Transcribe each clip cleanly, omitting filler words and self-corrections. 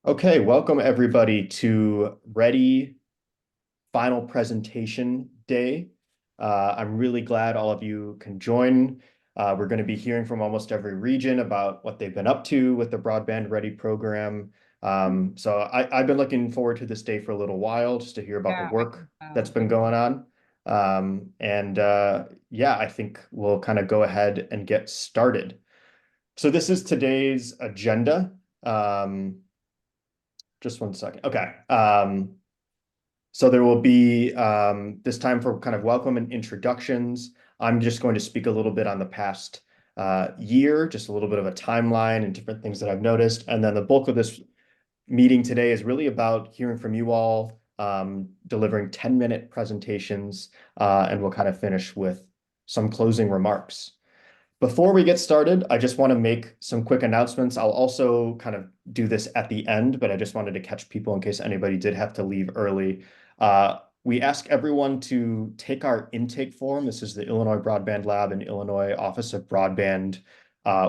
Okay, welcome everybody to Ready Final Presentation Day. I'm really glad all of you can join. We're going to be hearing from almost every region about what they've been up to with the Broadband Ready program. I've been looking forward to this day for a little while just to hear about the Yeah, I work can that's tell. been going on. Yeah, I think we'll kind of go ahead and get started. So this is today's agenda. Just one second. Okay. So there will be this time for kind of welcome and introductions. I'm just going to speak a little bit on the past year, just a little bit of a timeline and different things that I've noticed. And then the bulk of this meeting today is really about hearing from you all, delivering 10-minute presentations, and we'll kind of finish with some closing remarks. Before we get started, I just want to make some quick announcements. I'll also kind of do this at the end, but I just wanted to catch people in case anybody did have to leave early. We ask everyone to take our intake form. This is the Illinois Broadband Lab and Illinois Office of Broadband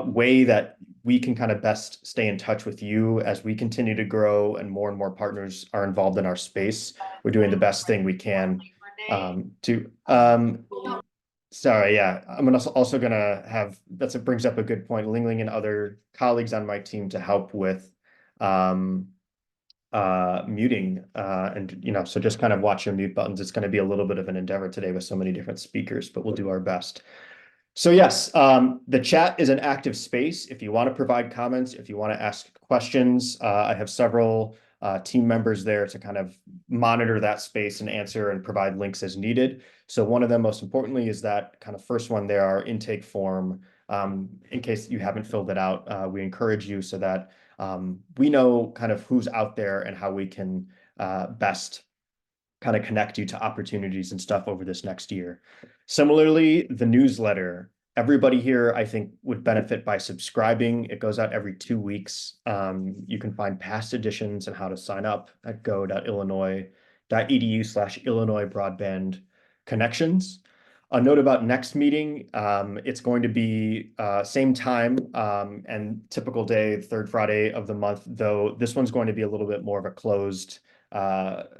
way that we can kind of best stay in touch with you as we continue to grow and more partners are involved in our space. We're doing the best thing we can to Sorry, yeah. I'm also gonna have it brings up a good point. Lingling and other colleagues on my team to help with um muting and so just kind of watch your mute buttons. It's going to be a little bit of an endeavor today with so many different speakers, but we'll do our best. So yes, the chat is an active space. If you want to provide comments, if you want to ask questions, I have several team members there to kind of monitor that space and answer and provide links as needed. So one of them, most importantly, is that kind of first one there, our intake form. In case you haven't filled it out, we encourage you so that we know kind of who's out there and how we can best kind of connect you to opportunities and stuff over this next year. Similarly, the newsletter, everybody here, I think, would benefit by subscribing. It goes out every 2 weeks. You can find past editions and how to sign up at go.illinois.edu/Illinois Broadband Connections. A note about next meeting, it's going to be same time and typical day, third Friday of the month, though this one's going to be a little bit more of a closed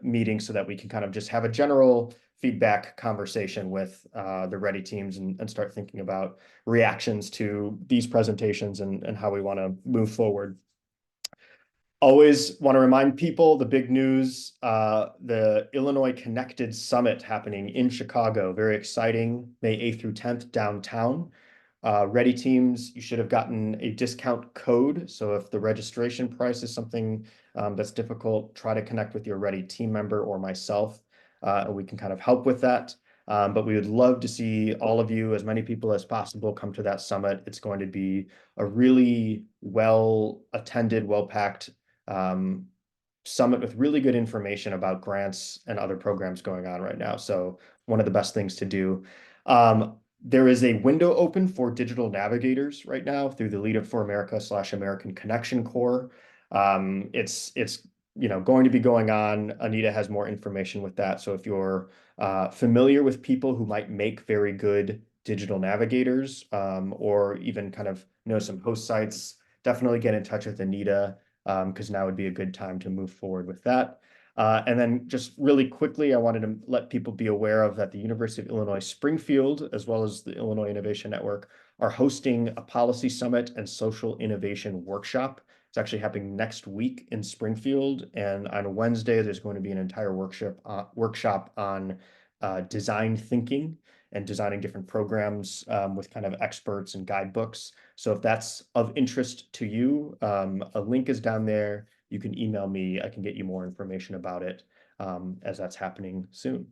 meeting so that we can kind of just have a general feedback conversation with the Ready teams and start thinking about reactions to these presentations and how we want to move forward. Always want to remind people the big news, the Illinois Connected Summit happening in Chicago. Very exciting, May 8th through 10th downtown. Ready teams, you should have gotten a discount code. So if the registration price is something that's difficult, try to connect with your Ready team member or myself, and we can kind of help with that. But we would love to see all of you, as many people as possible, come to that summit. It's going to be a really well-attended, well-packed summit with really good information about grants and other programs going on right now. So one of the best things to do. There is a window open for digital navigators right now through the Lead Up for America/American Connection Corps. It's going to be going on. Anita has more information with that. So if you're familiar with people who might make very good digital navigators, or even kind of know some host sites, definitely get in touch with Anita, because now would be a good time to move forward with that. And then just really quickly, I wanted to let people be aware of that the University of Illinois Springfield, as well as the Illinois Innovation Network, are hosting a policy summit and social innovation workshop. It's actually happening next week in Springfield. And on Wednesday, there's going to be an entire workshop on design thinking and designing different programs with kind of experts and guidebooks. So if that's of interest to you, a link is down there. You can email me. I can get you more information about it as that's happening soon.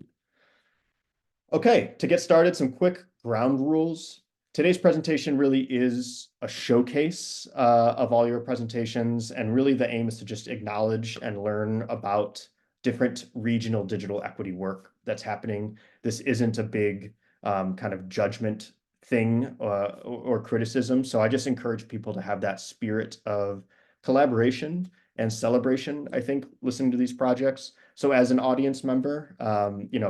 Okay, to get started, some quick ground rules. Today's presentation really is a showcase of all your presentations, and really the aim is to just acknowledge and learn about different regional digital equity work that's happening. This isn't a big kind of judgment thing or criticism, so I just encourage people to have that spirit of collaboration and celebration, I think, listening to these projects. So as an audience member,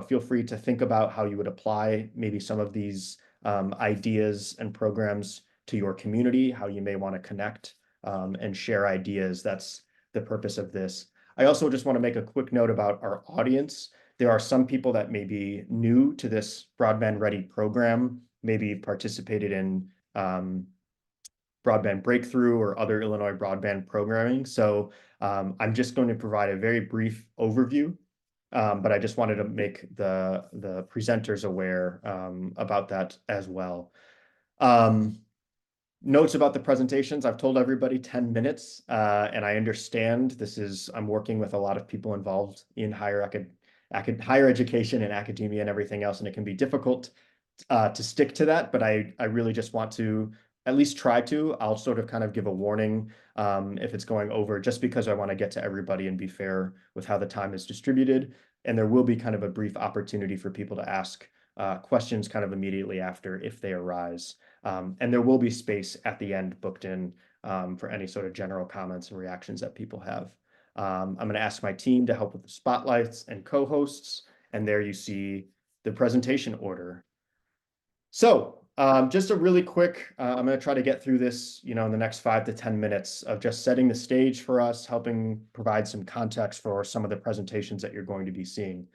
feel free to think about how you would apply maybe some of these ideas and programs to your community, how you may want to connect and share ideas. That's the purpose of this. I also just want to make a quick note about our audience. There are some people that may be new to this Broadband Ready program, maybe participated in Broadband Breakthrough or other Illinois broadband programming. So I'm just going to provide a very brief overview, but I just wanted to make the presenters aware about that as well. Notes about the presentations. I've told everybody 10 minutes, and I understand I'm working with a lot of people involved in higher education and academia and everything else, and it can be difficult to stick to that, but I really just want to at least try to. I'll sort of kind of give a warning if it's going over, just because I want to get to everybody and be fair with how the time is distributed. And there will be kind of a brief opportunity for people to ask questions kind of immediately after if they arise. And there will be space at the end booked in for any sort of general comments and reactions that people have. I'm going to ask my team to help with the spotlights and co-hosts. And there you see the presentation order. So just a really quick, I'm going to try to get through this, in the next 5 to 10 minutes of just setting the stage for us, helping provide some context for some of the presentations that you're going to be seeing.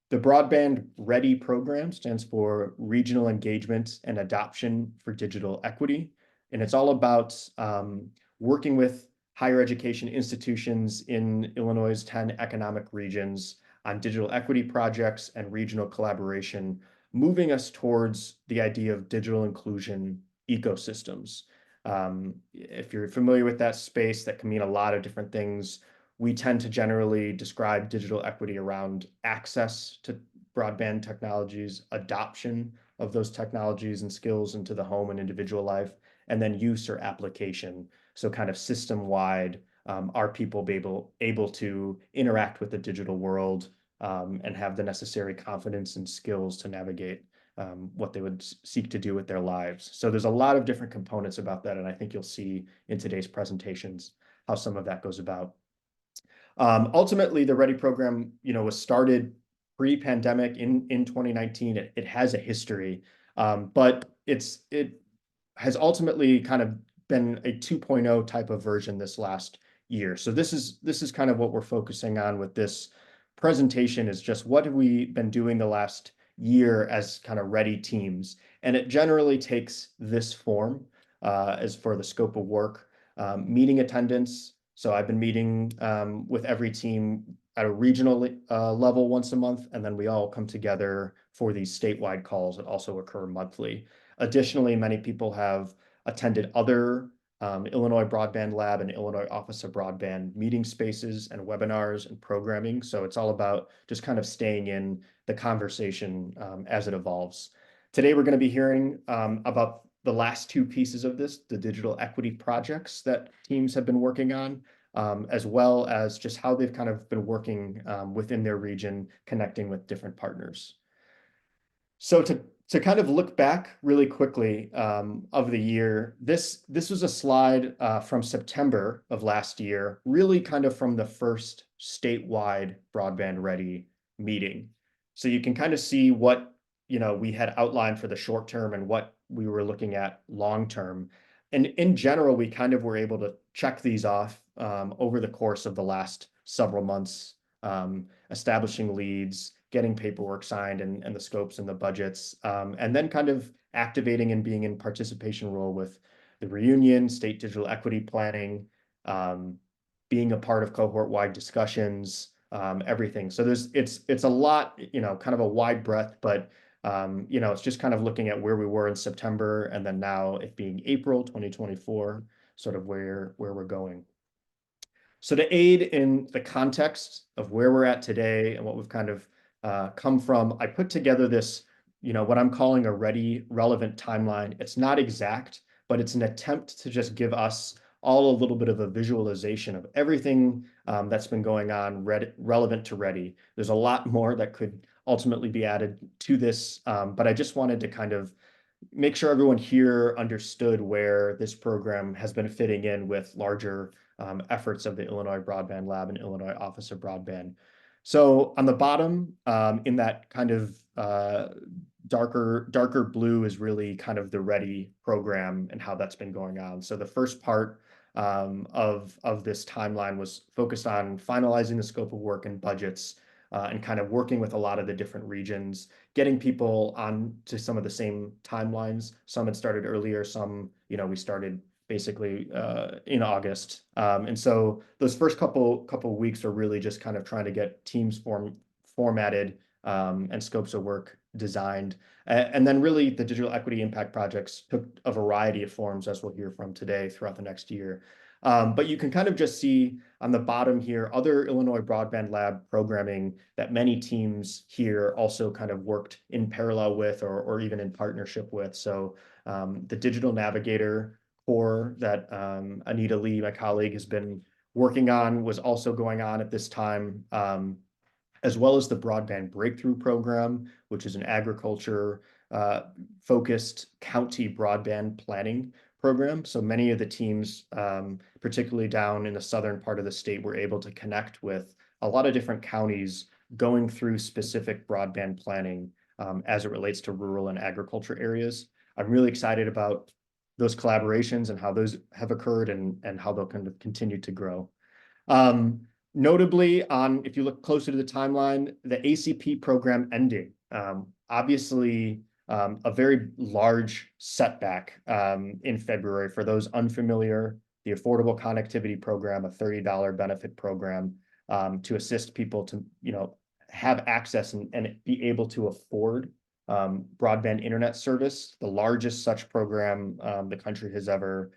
The Broadband Ready program stands for Regional Engagement and Adoption for Digital Equity. And it's all about working with higher education institutions in Illinois' 10 economic regions on digital equity projects and regional collaboration, moving us towards the idea of digital inclusion ecosystems. If you're familiar with that space, that can mean a lot of different things. We tend to generally describe digital equity around access to broadband technologies, adoption of those technologies and skills into the home and individual life, and then use or application. So kind of system-wide, are people able to interact with the digital world and have the necessary confidence and skills to navigate what they would seek to do with their lives. So there's a lot of different components about that, and I think you'll see in today's presentations how some of that goes about. Ultimately, the Ready program, was started pre-pandemic in 2019. It has a history, but it has ultimately kind of been a 2.0 type of version this last year. So this is kind of what we're focusing on with this presentation, is just what have we been doing the last year as kind of Ready teams. And it generally takes this form as for the scope of work, meeting attendance. So I've been meeting with every team at a regional level once a month, and then we all come together for these statewide calls that also occur monthly. Additionally, many people have attended other Illinois Broadband Lab and Illinois Office of Broadband meeting spaces and webinars and programming. So it's all about just kind of staying in the conversation as it evolves. Today, we're going to be hearing about the last two pieces of this, the digital equity projects that teams have been working on, as well as just how they've kind of been working within their region, connecting with different partners. So to kind of look back really quickly of the year, this was a slide from September of last year, really kind of from the first statewide Broadband Ready meeting. So you can kind of see what we had outlined for the short term and what we were looking at long term. And in general, we kind of were able to check these off over the course of the last several months, establishing leads, getting paperwork signed and the scopes and the budgets, and then kind of activating and being in participation role with the reunion, state digital equity planning, being a part of cohort-wide discussions, everything. So it's a lot, kind of a wide breadth, but it's just kind of looking at where we were in September and then now it being April 2024, sort of where we're going. So to aid in the context of where we're at today and what we've kind of come from, I put together this, what I'm calling a ready relevant timeline. It's not exact, but it's an attempt to just give us all a little bit of a visualization of everything that's been going on relevant to Ready. There's a lot more that could ultimately be added to this, but I just wanted to kind of make sure everyone here understood where this program has been fitting in with larger efforts of the Illinois Broadband Lab and Illinois Office of Broadband. So on the bottom, in that kind of darker blue is really kind of the Ready program and how that's been going on. So the first part of this timeline was focused on finalizing the scope of work and budgets, and kind of working with a lot of the different regions, getting people on to some of the same timelines. Some had started earlier, some, we started basically in August. And so those first couple weeks are really just kind of trying to get teams formatted, and scopes of work designed. And then really the digital equity impact projects took a variety of forms, as we'll hear from today, throughout the next year. But you can kind of just see on the bottom here, other Illinois Broadband Lab programming that many teams here also kind of worked in parallel with, or even in partnership with. So the Digital Navigator core that Anita Lee, my colleague, has been working on was also going on at this time, as well as the Broadband Breakthrough Program, which is an agriculture focused county broadband planning program. So many of the teams, particularly down in the southern part of the state, were able to connect with a lot of different counties going through specific broadband planning as it relates to rural and agriculture areas. I'm really excited about those collaborations and how those have occurred, and how they'll kind of continue to grow. Notably, if you look closer to the timeline, the ACP program ending, obviously a very large setback in February. For those unfamiliar, the Affordable Connectivity Program, a $30 benefit program to assist people to have access and be able to afford broadband internet service, the largest such program the country has ever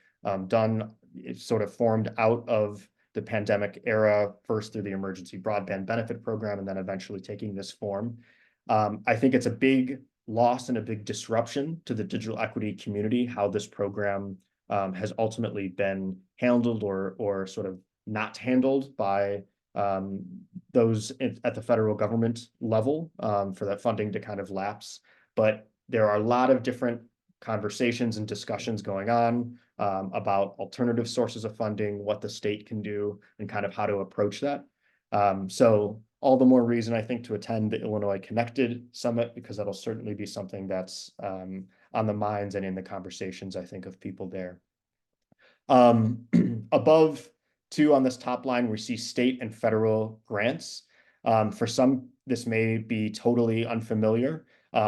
done. It's sort of formed out of the pandemic era, first through the Emergency Broadband Benefit Program, and then eventually taking this form. I think it's a big loss and a big disruption to the digital equity community, how this program has ultimately been handled, or sort of not handled by those at the federal government level, for that funding to kind of lapse. But there are a lot of different conversations and discussions going on about alternative sources of funding, what the state can do, and kind of how to approach that. So all the more reason, I think, to attend the Illinois Connected Summit, because that'll certainly be something that's on the minds and in the conversations, I think, of people there. Above too, on this top line, we see state and federal grants. For some, this may be totally unfamiliar.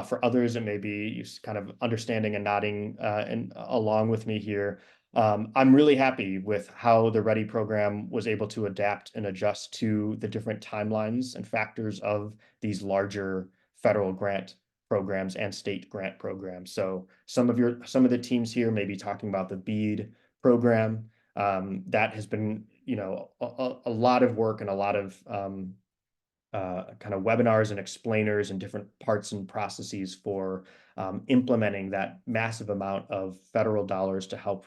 For others, it may be kind of understanding and nodding and along with me here. I'm really happy with how the READY program was able to adapt and adjust to the different timelines and factors of these larger federal grant programs and state grant programs. So some of the teams here may be talking about the BEAD program. That has been, a lot of work and a lot of kind of webinars and explainers and different parts and processes for implementing that massive amount of federal dollars to help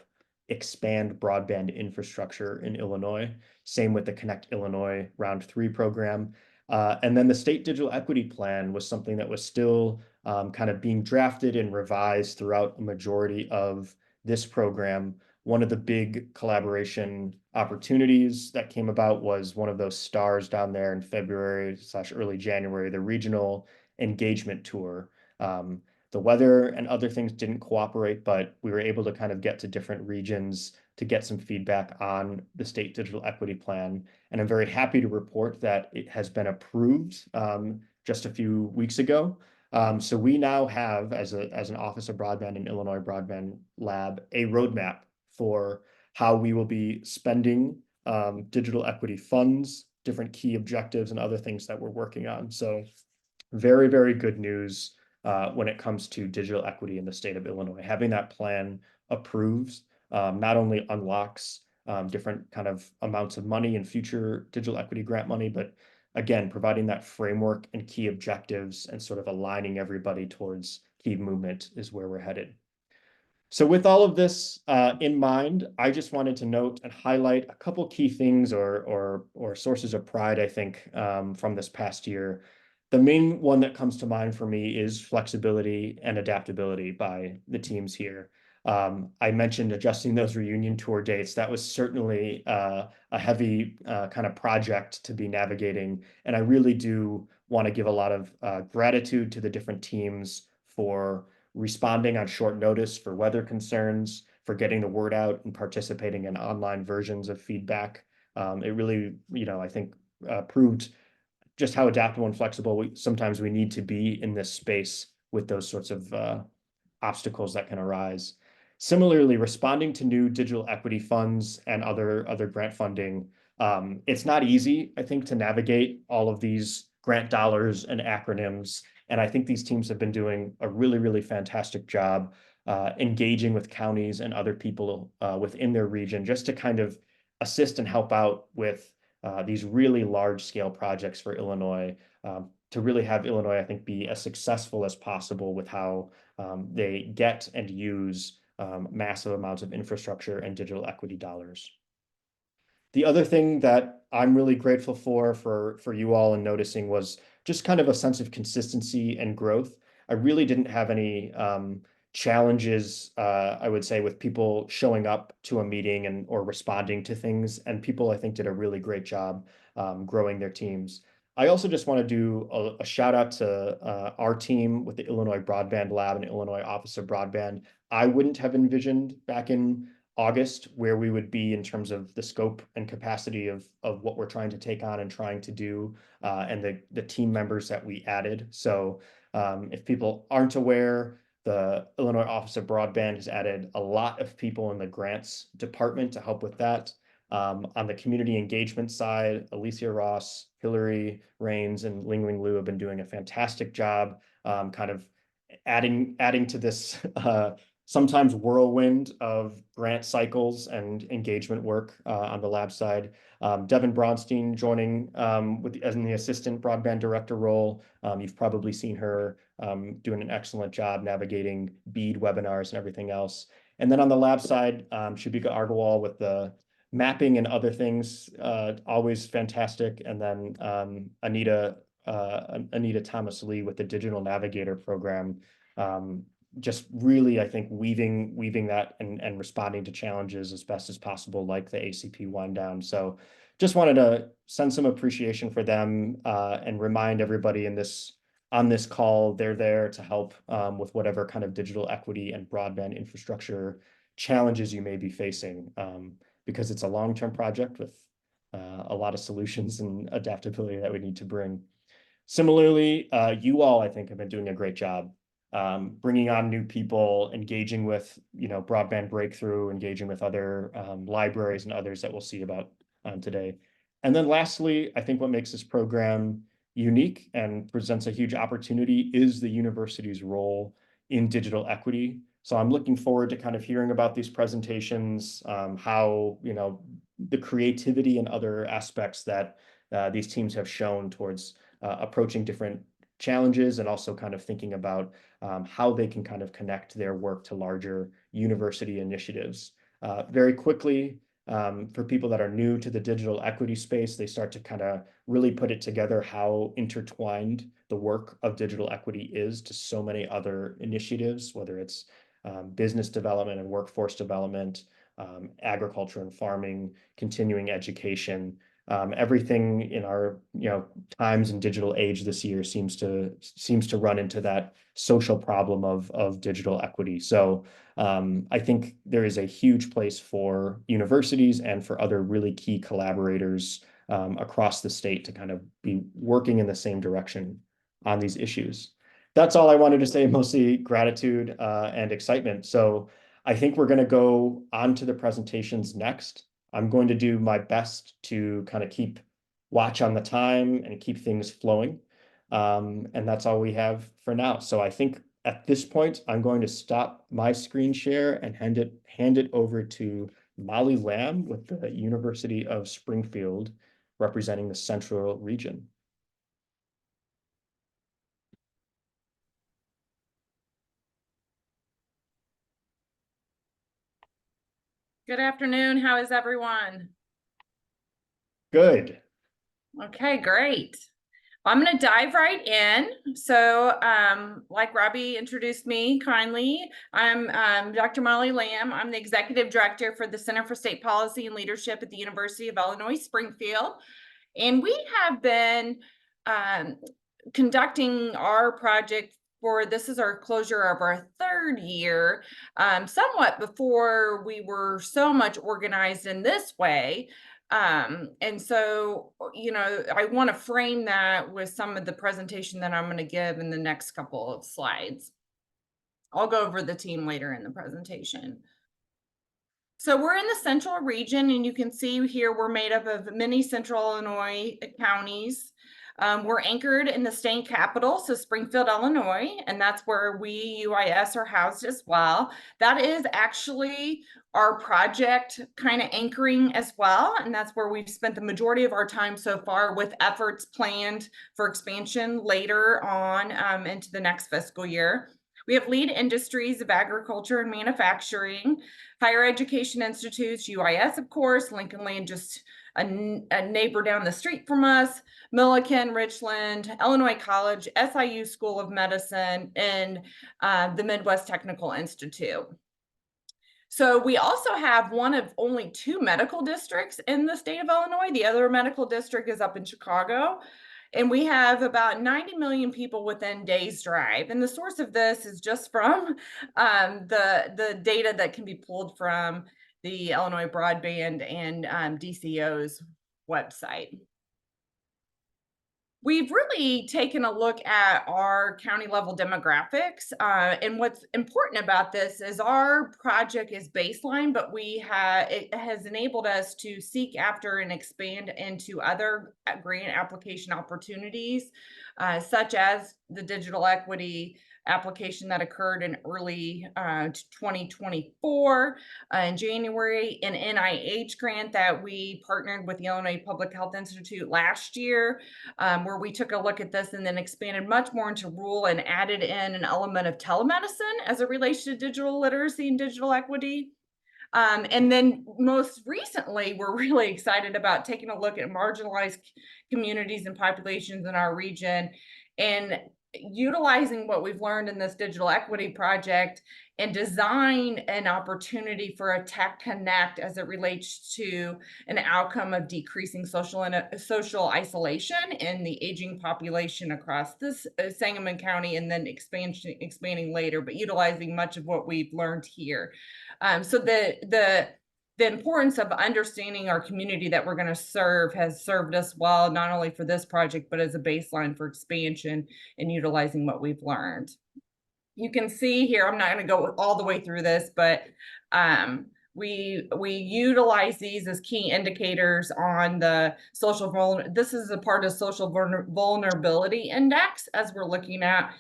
expand broadband infrastructure in Illinois. Same with the Connect Illinois Round 3 program. And then the State Digital Equity Plan was something that was still kind of being drafted and revised throughout a majority of this program. One of the big collaboration opportunities that came about was one of those stars down there in February/early January, the Regional Engagement Tour. The weather and other things didn't cooperate, but we were able to kind of get to different regions to get some feedback on the State Digital Equity Plan. And I'm very happy to report that it has been approved just a few weeks ago. So we now have, as an Office of Broadband and Illinois Broadband Lab, a roadmap for how we will be spending digital equity funds, different key objectives, and other things that we're working on. So very, very good news when it comes to digital equity in the state of Illinois. Having that plan approved not only unlocks different kind of amounts of money in future digital equity grant money, but again, providing that framework and key objectives and sort of aligning everybody towards key movement is where we're headed. So with all of this in mind, I just wanted to note and highlight a couple key things or sources of pride, I think, from this past year. The main one that comes to mind for me is flexibility and adaptability by the teams here. I mentioned adjusting those reunion tour dates. That was certainly a heavy kind of project to be navigating. And I really do want to give a lot of gratitude to the different teams for responding on short notice for weather concerns, for getting the word out and participating in online versions of feedback. It really, I think proved just how adaptable and flexible sometimes we need to be in this space with those sorts of obstacles that can arise. Similarly, responding to new digital equity funds and other grant funding, it's not easy, I think, to navigate all of these grant dollars and acronyms. And I think these teams have been doing a really, really fantastic job engaging with counties and other people within their region just to kind of assist and help out with these really large scale projects for Illinois, to really have Illinois, I think, be as successful as possible with how they get and use massive amounts of infrastructure and digital equity dollars. The other thing that I'm really grateful for you all and noticing was just kind of a sense of consistency and growth. I really didn't have any challenges, I would say, with people showing up to a meeting and or responding to things. And people, I think, did a really great job growing their teams. I also just want to do a shout out to our team with the Illinois Broadband Lab and Illinois Office of Broadband. I wouldn't have envisioned back in August where we would be in terms of the scope and capacity of what we're trying to take on and trying to do, and the team members that we added. So if people aren't aware, the Illinois Office of Broadband has added a lot of people in the grants department to help with that. On the community engagement side, Alicia Ross, Hillary Rains, and Ling Ling Lu have been doing a fantastic job, kind of adding to this sometimes whirlwind of grant cycles and engagement work on the lab side. Devin Bronstein joining as in the assistant broadband director role. You've probably seen her doing an excellent job navigating BEAD webinars and everything else. And then on the lab side, Shubika Argawal with the mapping and other things, always fantastic. And then Anita Thomas Lee with the Digital Navigator program. Just really, I think, weaving that and responding to challenges as best as possible, like the ACP wind down. So just wanted to send some appreciation for them and remind everybody on this call, they're there to help with whatever kind of digital equity and broadband infrastructure challenges you may be facing, because it's a long-term project with a lot of solutions and adaptability that we need to bring. Similarly, you all, I think, have been doing a great job bringing on new people, engaging with, Broadband Breakthrough, engaging with other libraries and others that we'll see about today. And then lastly, I think what makes this program unique and presents a huge opportunity is the university's role in digital equity. So I'm looking forward to kind of hearing about these presentations, how, the creativity and other aspects that these teams have shown towards approaching different challenges and also kind of thinking about how they can kind of connect their work to larger university initiatives. Very quickly, for people that are new to the digital equity space, they start to kind of really put it together how intertwined the work of digital equity is to so many other initiatives, whether it's business development and workforce development, agriculture and farming, continuing education. Everything in our times and digital age this year seems to run into that social problem of digital equity. So I think there is a huge place for universities and for other really key collaborators across the state to kind of be working in the same direction on these issues. That's all I wanted to say, mostly gratitude and excitement. So I think we're going to go on to the presentations next. I'm going to do my best to kind of keep watch on the time and keep things flowing. And that's all we have for now. So I think at this point, I'm going to stop my screen share and hand it over to Molly Lamb with the University of Springfield, representing the Central Region. Good afternoon. How is everyone? Good. Okay, great. I'm going to dive right in. So like Robbie introduced me kindly, I'm Dr. Molly Lamb. I'm the Executive Director for the Center for State Policy and Leadership at the University of Illinois Springfield. And we have been conducting our project this is our closure of our third year, somewhat before we were so much organized in this way. And so, I want to frame that with some of the presentation that I'm going to give in the next couple of slides. I'll go over the team later in the presentation. So we're in the central region, and you can see here we're made up of many central Illinois counties. We're anchored in the state capital, so Springfield, Illinois, and that's where we, UIS, are housed as well. That is actually our project kind of anchoring as well, and that's where we've spent the majority of our time so far, with efforts planned for expansion later on into the next fiscal year. We have lead industries of agriculture and manufacturing, higher education institutes, UIS, of course, Lincoln Land, just a neighbor down the street from us, Milliken, Richland, Illinois College, SIU School of Medicine, and the Midwest Technical Institute. So we also have one of only 2 medical districts in the state of Illinois. The other medical district is up in Chicago. And we have about 90 million people within days drive. And the source of this is just from the data that can be pulled from the Illinois Broadband and DCO's website. We've really taken a look at our county level demographics. And what's important about this is our project is baseline, but it has enabled us to seek after and expand into other grant application opportunities, such as the digital equity application that occurred in early 2024 in January, an NIH grant that we partnered with the Illinois Public Health Institute last year, where we took a look at this and then expanded much more into rural and added in an element of telemedicine as it relates to digital literacy and digital equity. And then most recently, we're really excited about taking a look at marginalized communities and populations in our region and utilizing what we've learned in this digital equity project and design an opportunity for a tech connect as it relates to an outcome of decreasing social isolation in the aging population across this Sangamon County, and then expanding later, but utilizing much of what we've learned here. So the importance of understanding our community that we're going to serve has served us well, not only for this project, but as a baseline for expansion and utilizing what we've learned. You can see here, I'm not going to go all the way through this, but we utilize these as key indicators on the this is a part of social vulnerability index, as we're looking at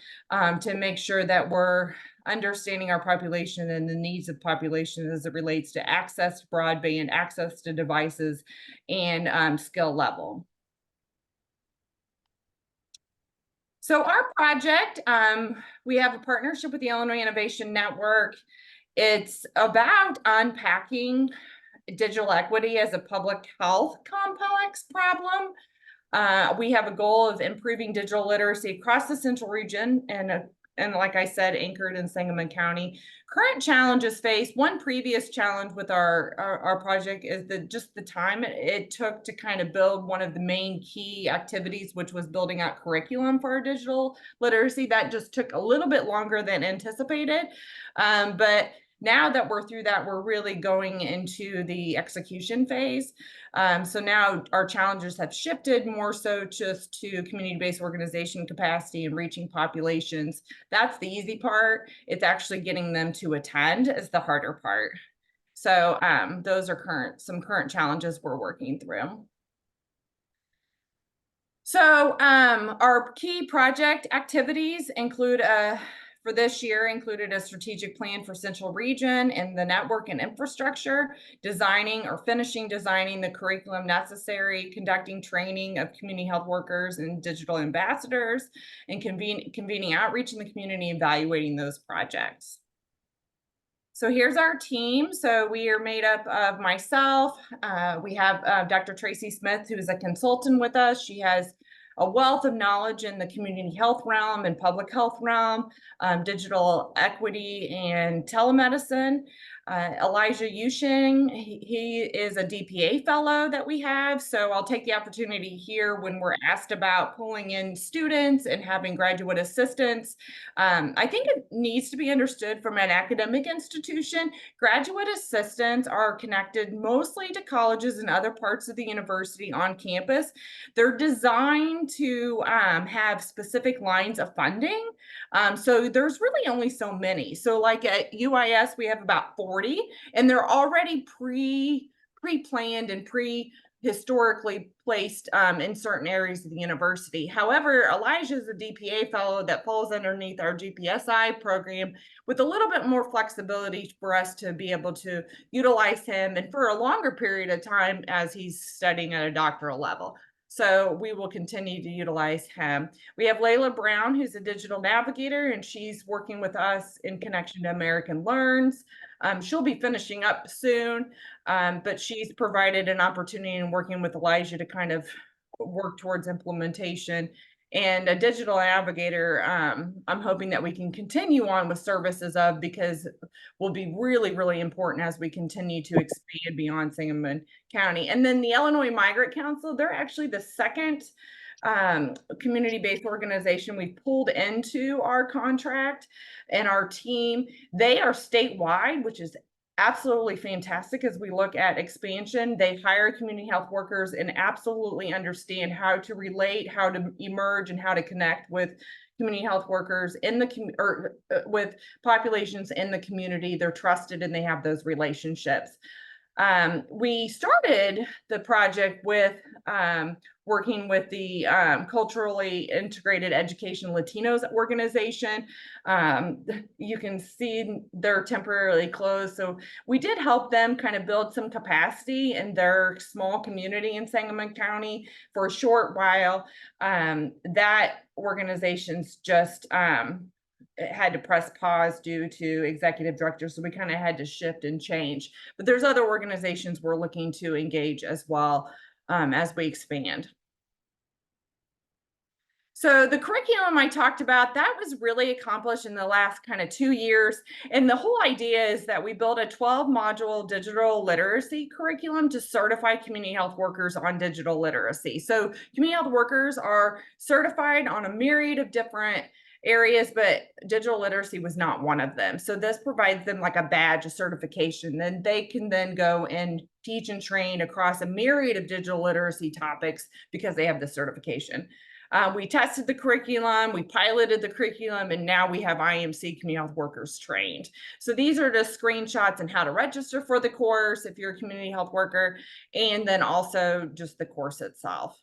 to make sure that we're understanding our population and the needs of population as it relates to access to broadband, access to devices, and skill level. So our project, we have a partnership with the Illinois Innovation Network. It's about unpacking digital equity as a public health complex problem. We have a goal of improving digital literacy across the central region, and like I said, anchored in Sangamon County. Current challenges faced. One previous challenge with our project is just the time it took to kind of build one of the main key activities, which was building out curriculum for our digital literacy. That just took a little bit longer than anticipated. But now that we're through that, we're really going into the execution phase. So now our challenges have shifted more so just to community-based organization capacity and reaching populations. That's the easy part. It's actually getting them to attend is the harder part. So those are some current challenges we're working through. So our key project activities include for this year included a strategic plan for central region and the network and infrastructure, designing or finishing designing the curriculum necessary, conducting training of community health workers and digital ambassadors, and convening outreach in the community, evaluating those projects. So here's our team. So we are made up of myself. We have Dr. Tracy Smith, who is a consultant with us. She has a wealth of knowledge in the community health realm and public health realm, digital equity and telemedicine. Elijah Yushing, he is a DPA fellow that we have. So I'll take the opportunity here when we're asked about pulling in students and having graduate assistants. I think it needs to be understood from an academic institution. Graduate assistants are connected mostly to colleges and other parts of the university on campus. They're designed to have specific lines of funding. So there's really only so many. So like at UIS, we have about 40, and they're already pre-planned and historically placed in certain areas of the university. However, Elijah is a DPA fellow that falls underneath our GPSI program with a little bit more flexibility for us to be able to utilize him and for a longer period of time as he's studying at a doctoral level. So we will continue to utilize him. We have Layla Brown, who's a digital navigator, and she's working with us in connection to American Learns. She'll be finishing up soon, but she's provided an opportunity in working with Elijah to kind of work towards implementation. And a digital navigator, I'm hoping that we can continue on with services of, because will be really, really important as we continue to expand beyond Sangamon County. And then the Illinois Migrant Council, they're actually the second community-based organization we pulled into our contract and our team. They are statewide, which is absolutely fantastic as we look at expansion. They hire community health workers and absolutely understand how to relate, how to emerge, and how to connect with community health workers in the with populations in the community. They're trusted and they have those relationships. We started the project with working with the Culturally Integrated Education Latinos organization. You can see they're temporarily closed. So we did help them kind of build some capacity in their small community in Sangamon County for a short while. That organization's just had to press pause due to executive director. So we kind of had to shift and change. But there's other organizations we're looking to engage as well as we expand. So the curriculum I talked about, that was really accomplished in the last kind of 2 years. And the whole idea is that we built a 12-module digital literacy curriculum to certify community health workers on digital literacy. So community health workers are certified on a myriad of different areas, but digital literacy was not one of them. So this provides them like a badge, a certification. Then they can then go and teach and train across a myriad of digital literacy topics because they have the certification. We tested the curriculum, we piloted the curriculum, and now we have IMC community health workers trained. So these are just screenshots and how to register for the course if you're a community health worker, and then also just the course itself.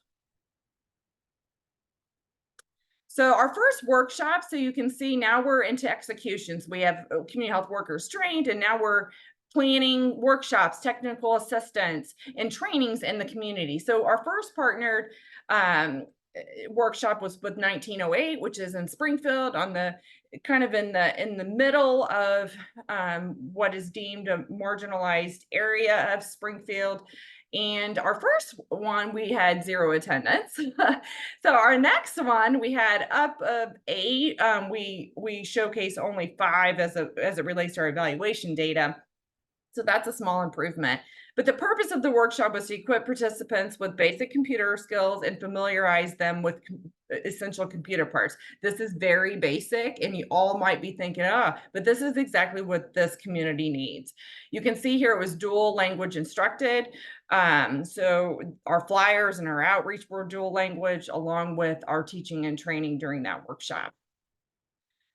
So our first workshop, so you can see now we're into executions. We have community health workers trained, and now we're planning workshops, technical assistance, and trainings in the community. So our first partnered workshop was with 1908, which is in Springfield, on the kind of in the middle of what is deemed a marginalized area of Springfield. And our first one, we had 0 attendance. So our next one, we had up of 8. We showcase only 5 as it relates to our evaluation data. So that's a small improvement. But the purpose of the workshop was to equip participants with basic computer skills and familiarize them with essential computer parts. This is very basic, and you all might be thinking, but this is exactly what this community needs. You can see here it was dual language instructed. So our flyers and our outreach were dual language, along with our teaching and training during that workshop.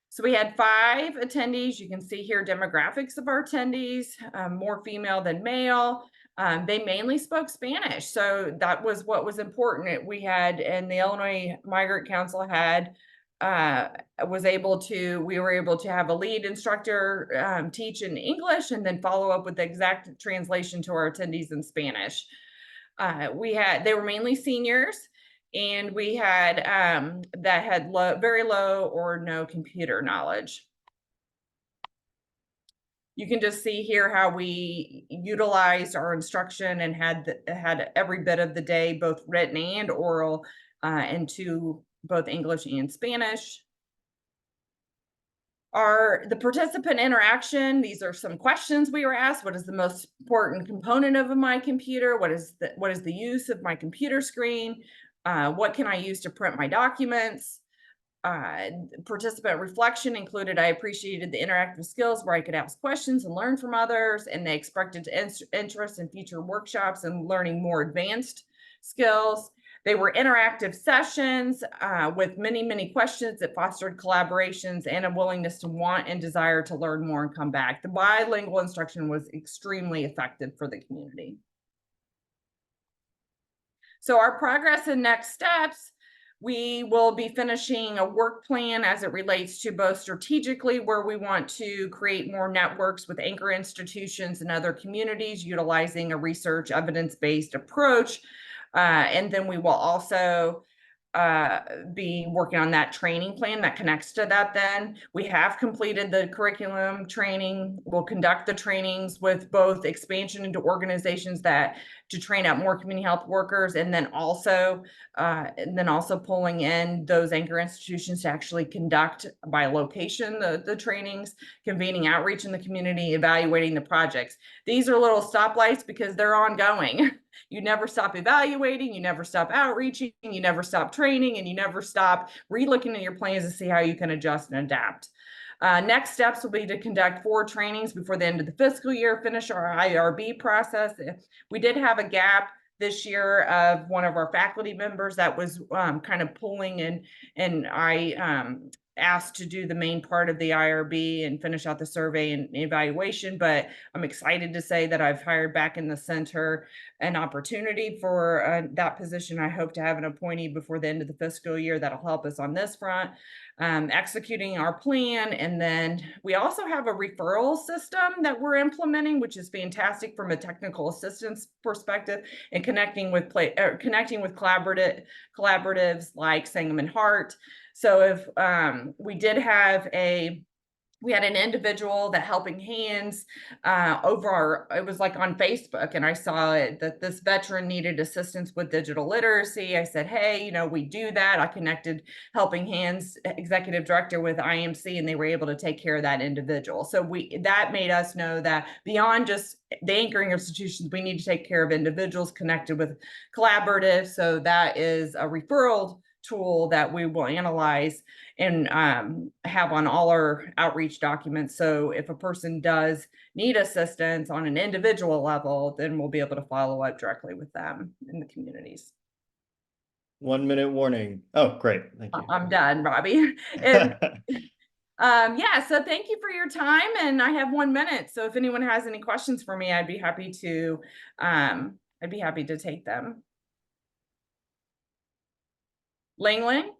So we had 5 attendees. You can see here demographics of our attendees, more female than male. They mainly spoke Spanish. So that was what was important. We had, and the Illinois Migrant Council had, we were able to have a lead instructor teach in English and then follow up with the exact translation to our attendees in Spanish. They were mainly seniors. And we had that had very low or no computer knowledge. You can just see here how we utilized our instruction and had every bit of the day, both written and oral, into both English and Spanish. The participant interaction. These are some questions we were asked. What is the most important component of my computer? What is the use of my computer screen? What can I use to print my documents? Participant reflection included, I appreciated the interactive skills where I could ask questions and learn from others, and they expressed interest in future workshops and learning more advanced skills. They were interactive sessions with many, many questions that fostered collaborations and a willingness to want and desire to learn more and come back. The bilingual instruction was extremely effective for the community. So our progress and next steps, we will be finishing a work plan as it relates to both strategically where we want to create more networks with anchor institutions and other communities utilizing a research evidence-based approach. And then we will also be working on that training plan that connects to that. Then we have completed the curriculum training. We'll conduct the trainings with both expansion into organizations to train up more community health workers, and then also pulling in those anchor institutions to actually conduct by location the trainings, convening outreach in the community, evaluating the projects. These are little stoplights because they're ongoing. You never stop evaluating, you never stop outreaching, you never stop training, and you never stop re-looking at your plans to see how you can adjust and adapt. Next steps will be to conduct 4 trainings before the end of the fiscal year, finish our IRB process. We did have a gap this year of one of our faculty members that was kind of pulling in, and I asked to do the main part of the IRB and finish out the survey and evaluation, but I'm excited to say that I've hired back in the center an opportunity for that position. I hope to have an appointee before the end of the fiscal year that'll help us on this front, executing our plan. And then we also have a referral system that we're implementing, which is fantastic from a technical assistance perspective, and connecting with collaboratives like Sangamon Heart. So if we had an individual, the Helping Hands, it was like on Facebook, and I saw it that this veteran needed assistance with digital literacy. I said, hey, we do that. I connected Helping Hands executive director with IMC, and they were able to take care of that individual. So that made us know that beyond just the anchoring institutions, we need to take care of individuals connected with collaboratives. So that is a referral tool that we will analyze and have on all our outreach documents. So if a person does need assistance on an individual level, then we'll be able to follow up directly with them in the communities. 1 minute warning. Oh, great. Thank you. I'm done, Robbie. And, yeah, so thank you for your time. And I have 1 minute. So if anyone has any questions for me, I'd be happy to take them. Ling Ling?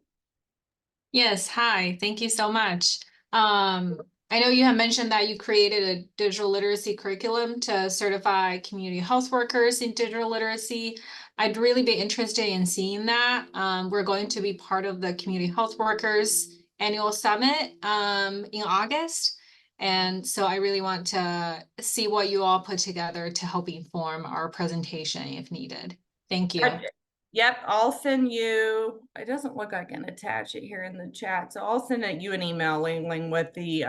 Yes, hi, thank you so much. I know you have mentioned that you created a digital literacy curriculum to certify community health workers in digital literacy. I'd really be interested in seeing that. We're going to be part of the Community Health Workers Annual Summit in August. And so I really want to see what you all put together to help inform our presentation if needed. Thank you. Yep, I'll send you, it doesn't look like I can attach it here in the chat. So I'll send you an email, Ling Ling, with the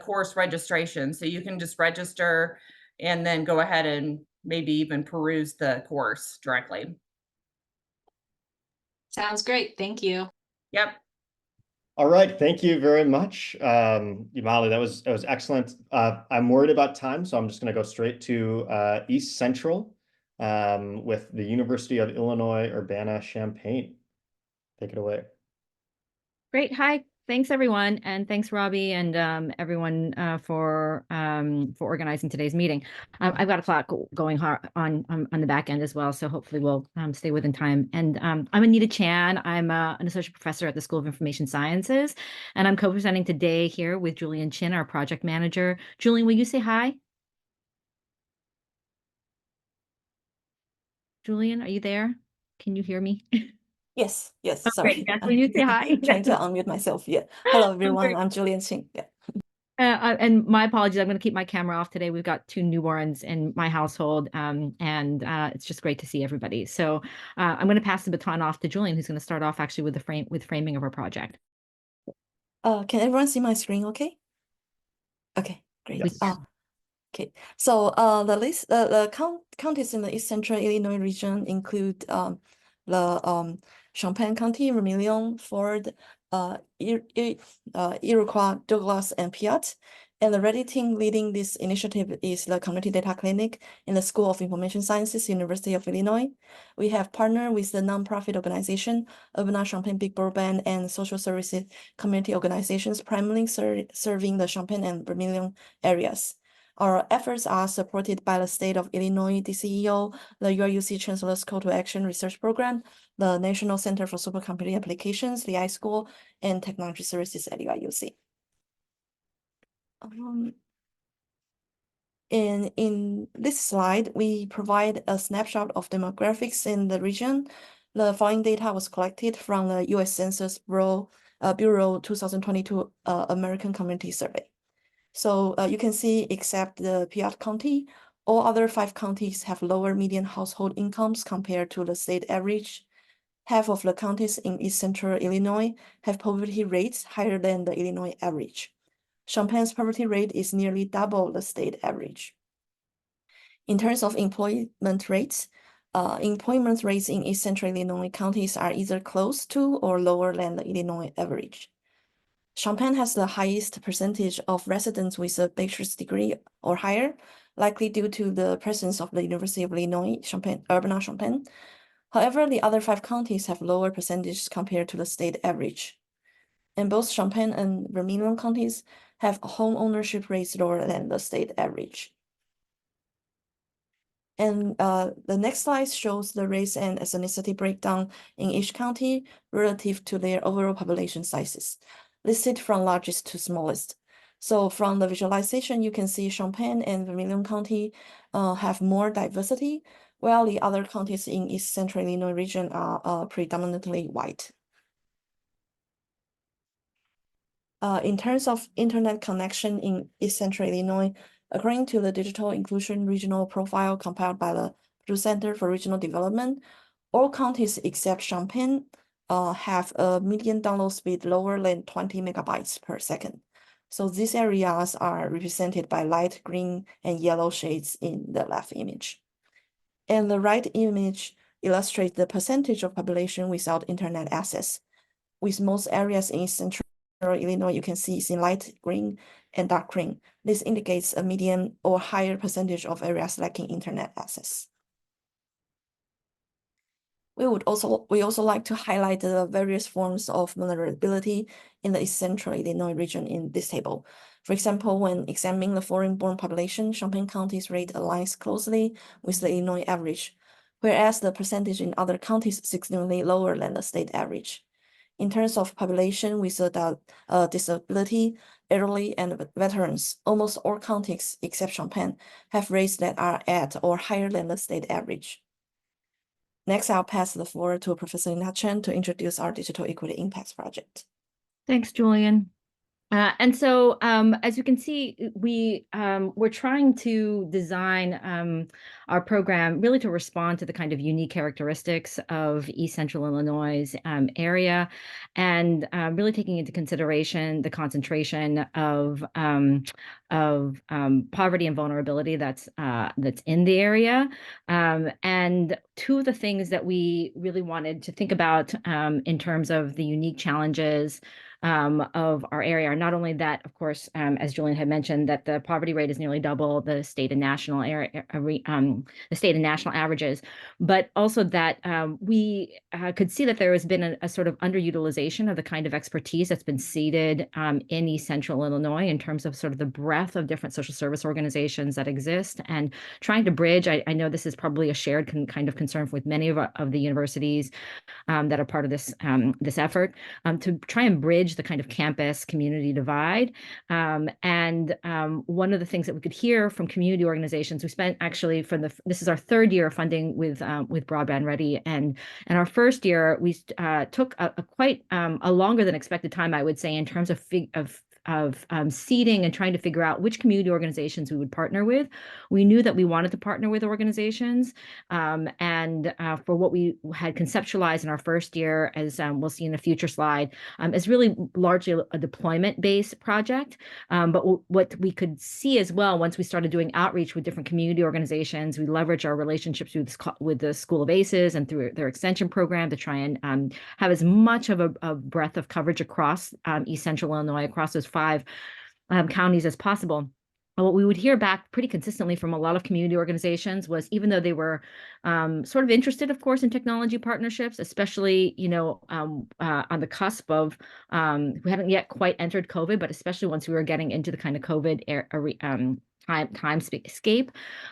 course registration. So you can just register and then go ahead and maybe even peruse the course directly. Sounds great. Thank you. Yep. All right, thank you very much, Yamali. That was excellent. I'm worried about time, so I'm just going to go straight to East Central with the University of Illinois Urbana-Champaign. Take it away. Great. Hi. Thanks, everyone. And thanks, Robbie, and everyone for organizing today's meeting. I've got a clock going hard on the back end as well, so hopefully we'll stay within time. And I'm Anita Chan. I'm an associate professor at the School of Information Sciences, and I'm co-presenting today here with Julian Chin, our project manager. Julian, will you say hi? Julian, are you there? Can you hear me? Yes, Oh, sorry. great. Yes, when you say hi. Trying to unmute myself. Yeah. Hello, everyone. I'm Julian Ching. Yeah. And my apologies, I'm going to keep my camera off today. We've got 2 newborns in my household, and it's just great to see everybody. So I'm going to pass the baton off to Julian, who's going to start off actually with framing of our project. Can everyone see my screen okay? Okay, great. Yes. Okay, so the counties in the East Central Illinois region include the Champaign County, Vermilion, Ford, Iroquois, Douglas, and Piatt. And the ready team leading this initiative is the Community Data Clinic in the School of Information Sciences, University of Illinois. We have partnered with the nonprofit organization, Champaign Big Broadband, and social services community organizations, primarily serving the Champaign and Vermilion areas. Our efforts are supported by the state of Illinois DCEO, the UIUC Chancellor's Call to Action Research Program, the National Center for Supercomputing Applications, the iSchool, and Technology Services at UIUC. In this slide, we provide a snapshot of demographics in the region. The following data was collected from the U.S. Census Bureau 2022 American Community Survey. So you can see, except the Piatt County, all other 5 counties have lower median household incomes compared to the state average. Half of the counties in East Central Illinois have poverty rates higher than the Illinois average. Champaign's poverty rate is nearly double the state average. In terms of employment rates in East Central Illinois counties are either close to or lower than the Illinois average. Champaign has the highest percentage of residents with a bachelor's degree or higher, likely due to the presence of the University of Illinois, Urbana-Champaign. However, the other 5 counties have lower percentages compared to the state average. And both Champaign and Vermilion counties have home ownership rates lower than the state average. And the next slide shows the race and ethnicity breakdown in each county relative to their overall population sizes, listed from largest to smallest. So from the visualization, you can see Champaign and Vermilion County have more diversity, while the other counties in East Central Illinois region are predominantly white. In terms of internet connection in East Central Illinois, according to the Digital Inclusion Regional Profile compiled by the Purdue Center for Regional Development, all counties except Champaign have a median download speed lower than 20 megabytes per second. So these areas are represented by light green and yellow shades in the left image. And the right image illustrates the percentage of population without internet access, with most areas in East Central Illinois, you can see is in light green and dark green. This indicates a median or higher percentage of areas lacking internet access. We also like to highlight the various forms of vulnerability in the East Central Illinois region in this table. For example, when examining the foreign-born population, Champaign County's rate aligns closely with the Illinois average, whereas the percentage in other counties is significantly lower than the state average. In terms of population with a disability, elderly, and veterans, almost all counties except Champaign have rates that are at or higher than the state average. Next, I'll pass the floor to Professor Ina Chen to introduce our Digital Equity Impacts Project. Thanks, Julian. And so, as you can see, we're trying to design our program really to respond to the kind of unique characteristics of East Central Illinois' area, and really taking into consideration the concentration of poverty and vulnerability that's in the area. And 2 of the things that we really wanted to think about in terms of the unique challenges of our area are not only that, of course, as Julian had mentioned, that the poverty rate is nearly double the state and national averages, but also that we could see that there has been a sort of underutilization of the kind of expertise that's been seeded in East Central Illinois in terms of sort of the breadth of different social service organizations that exist, and trying to bridge. I know this is probably a shared kind of concern with many of the universities that are part of this effort, to try and bridge the kind of campus community divide. And one of the things that we could hear from community organizations, we spent actually this is our 3rd year of funding with Broadband Ready, and our 1st year we took a quite a longer than expected time, I would say, in terms of seeding and trying to figure out which community organizations we would partner with, we knew that we wanted to partner with organizations. And for what we had conceptualized in our first year, as we'll see in a future slide, is really largely a deployment-based project. But what we could see as well, once we started doing outreach with different community organizations, we leverage our relationships with the School of ACEs and through their extension program to try and have as much of a breadth of coverage across East Central Illinois, across those 5 counties as possible. What we would hear back pretty consistently from a lot of community organizations was, even though they were sort of interested, of course, in technology partnerships, especially, on the cusp of, we hadn't yet quite entered COVID, but especially once we were getting into the kind of COVID timescape,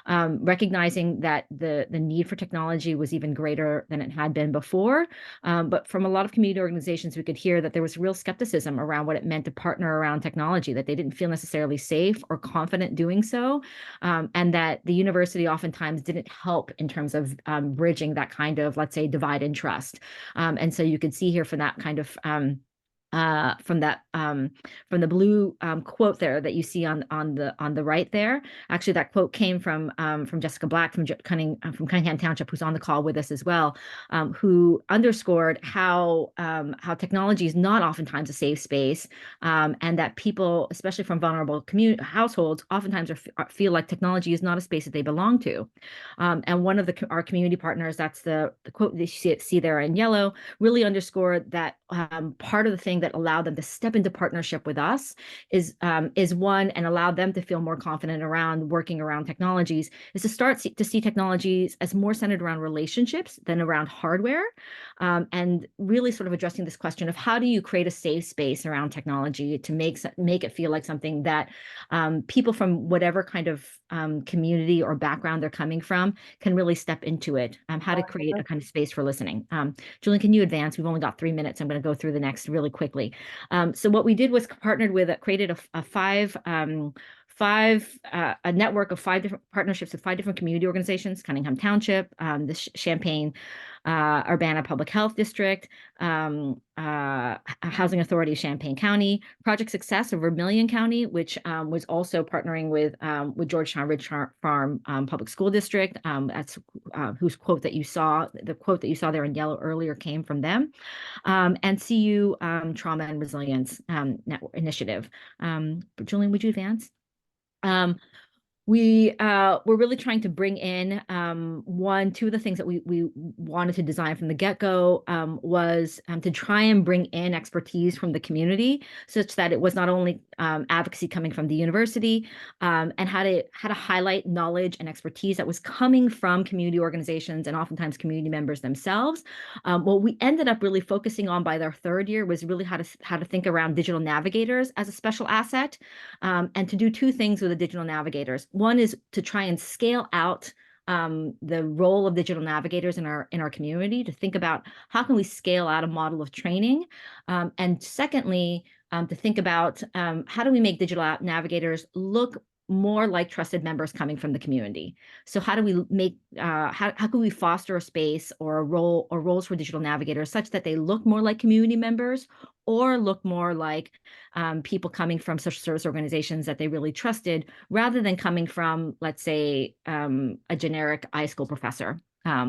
recognizing that the need for technology was even greater than it had been before. But from a lot of community organizations, we could hear that there was real skepticism around what it meant to partner around technology, that they didn't feel necessarily safe or confident doing so, and that the university oftentimes didn't help in terms of bridging that kind of, let's say, divide and trust. And so you could see here from that kind of from the blue quote there that you see on the right there. Actually, that quote came from Jessica Black from Cunningham Township, who's on the call with us as well, who underscored how technology is not oftentimes a safe space, and that people, especially from vulnerable households, oftentimes feel like technology is not a space that they belong to. And one of our community partners, that's the quote that you see there in yellow, really underscored that part of the thing that allowed them to step into partnership with us is one, and allowed them to feel more confident around working around technologies, is to start to see technologies as more centered around relationships than around hardware, and really sort of addressing this question of how do you create a safe space around technology to make it feel like something that people from whatever kind of community or background they're coming from can really step into it, how to create a kind of space for listening. Julian, can you advance? We've only got 3 minutes. I'm going to go through the next really quickly. So what we did was created a network of 5 different partnerships with 5 different community organizations: Cunningham Township, the Champaign Urbana Public Health District, Housing Authority of Champaign County, Project Success of Vermilion County, which was also partnering with Georgetown Ridge Farm Public School District. That's whose quote that you saw, the quote that you saw there in yellow earlier came from them, and CU Trauma and Resilience Network Initiative. Julian, would you advance? We're really trying to bring in two of the things that we wanted to design from the get-go was to try and bring in expertise from the community, such that it was not only advocacy coming from the university, and how to highlight knowledge and expertise that was coming from community organizations and oftentimes community members themselves. What we ended up really focusing on by their 3rd year was really how to think around digital navigators as a special asset, and to do 2 things with the digital navigators. One is to try and scale out the role of digital navigators in our community, to think about how can we scale out a model of training, and secondly, to think about how do we make digital navigators look more like trusted members coming from the community. So how do we make how can we foster a space or a role or roles for digital navigators such that they look more like community members, or look more like people coming from social service organizations that they really trusted, rather than coming from, let's say, a generic iSchool professor,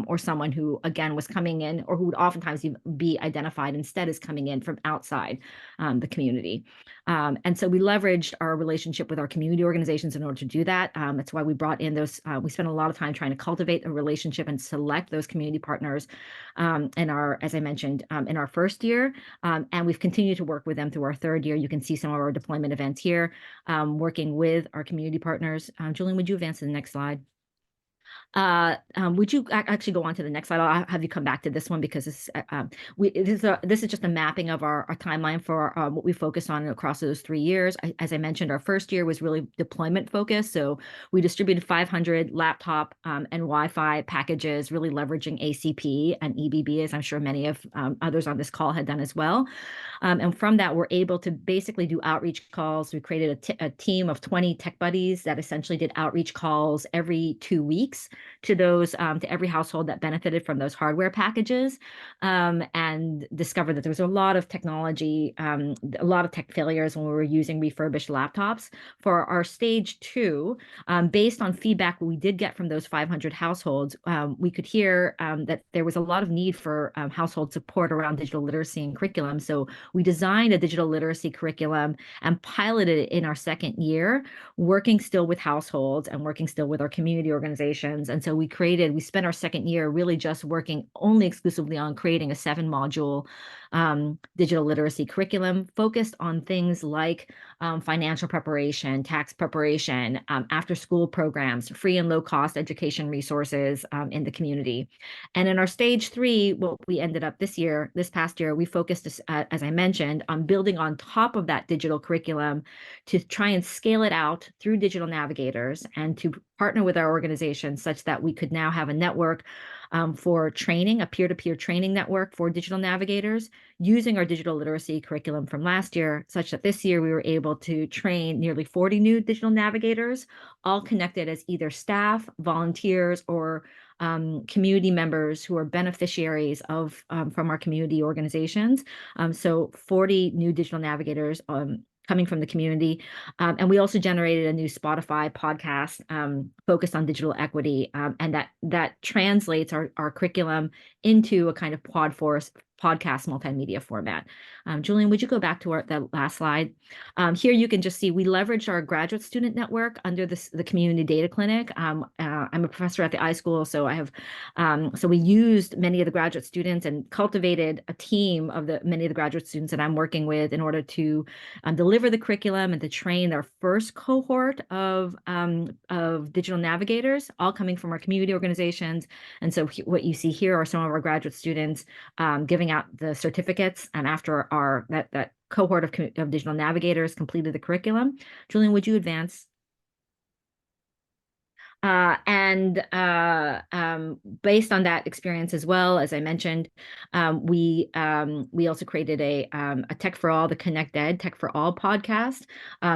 or someone who, again, was coming in, or who would oftentimes be identified instead as coming in from outside the community. And so we leveraged our relationship with our community organizations in order to do that. That's why we brought in those, we spent a lot of time trying to cultivate a relationship and select those community partners as I mentioned, in our 1st year. And we've continued to work with them through our 3rd year. You can see some of our deployment events here, working with our community partners. Julian, would you advance to the next slide? Would you actually go on to the next slide? I'll have you come back to this one, because this is just a mapping of our timeline for what we focused on across those 3 years. As I mentioned, our 1st year was really deployment focused. So we distributed 500 laptop and Wi-Fi packages, really leveraging ACP and EBB, as I'm sure many of others on this call had done as well. And from that, we're able to basically do outreach calls. We created a team of 20 tech buddies that essentially did outreach calls every 2 weeks. to those to every household that benefited from those hardware packages, and discovered that there was a lot of technology, a lot of tech failures when we were using refurbished laptops. For our stage 2, based on feedback we did get from those 500 households, we could hear that there was a lot of need for household support around digital literacy and curriculum. So we designed a digital literacy curriculum and piloted it in our second year, working still with households and working still with our community organizations. And so we spent our second year really just working only exclusively on creating a 7-module digital literacy curriculum focused on things like financial preparation, tax preparation, after school programs, free and low cost education resources in the community. And in our stage 3, what we ended up this past year, we focused, as I mentioned, on building on top of that digital curriculum to try and scale it out through digital navigators and to partner with our organization such that we could now have a network for training, a peer-to-peer training network for digital navigators using our digital literacy curriculum from last year, such that this year we were able to train nearly 40 new digital navigators, all connected as either staff, volunteers, or community members who are beneficiaries of from our community organizations. So 40 new digital navigators coming from the community. And we also generated a new Spotify podcast focused on digital equity, and that translates our curriculum into a kind of podcast multimedia format. Julian, would you go back to that last slide? Here you can just see we leveraged our graduate student network under the community data clinic. I'm a professor at the iSchool, so I have so we used many of the graduate students and cultivated a team of many of the graduate students that I'm working with in order to deliver the curriculum and to train our first cohort of digital navigators, all coming from our community organizations. And so what you see here are some of our graduate students giving out the certificates, and after that cohort of digital navigators completed the curriculum. Julian, would you advance? Based on that experience as well, as I mentioned, we also created a Tech for All, the Connect Ed Tech for All podcast.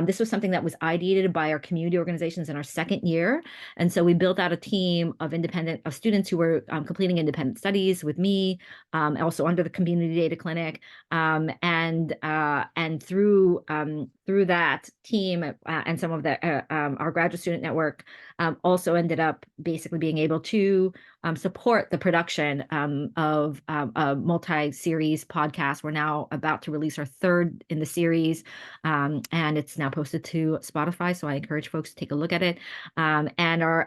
This was something that was ideated by our community organizations in our second year, and so we built out a team of students who were completing independent studies with me, also under the community data clinic, and through that team and some of our graduate student network. Also ended up basically being able to support the production of a multi-series podcast. We're now about to release our third in the series, and it's now posted to Spotify, so I encourage folks to take a look at it. And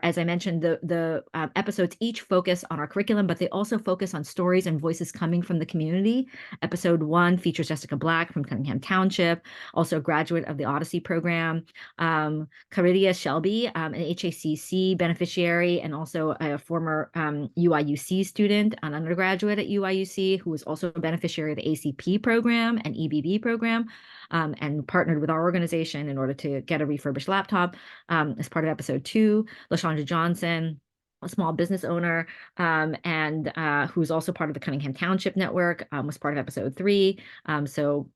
as I mentioned, the episodes each focus on our curriculum, but they also focus on stories and voices coming from the community. Episode 1 features Jessica Black from Cunningham Township, also a graduate of the Odyssey program, Caridia Shelby, an HACC beneficiary and also a former UIUC student, an undergraduate at UIUC, who was also a beneficiary of the ACP program and EBB program, and partnered with our organization in order to get a refurbished laptop as part of episode 2. LaShondra Johnson, a small business owner, and who's also part of the Cunningham Township Network, was part of episode 3. So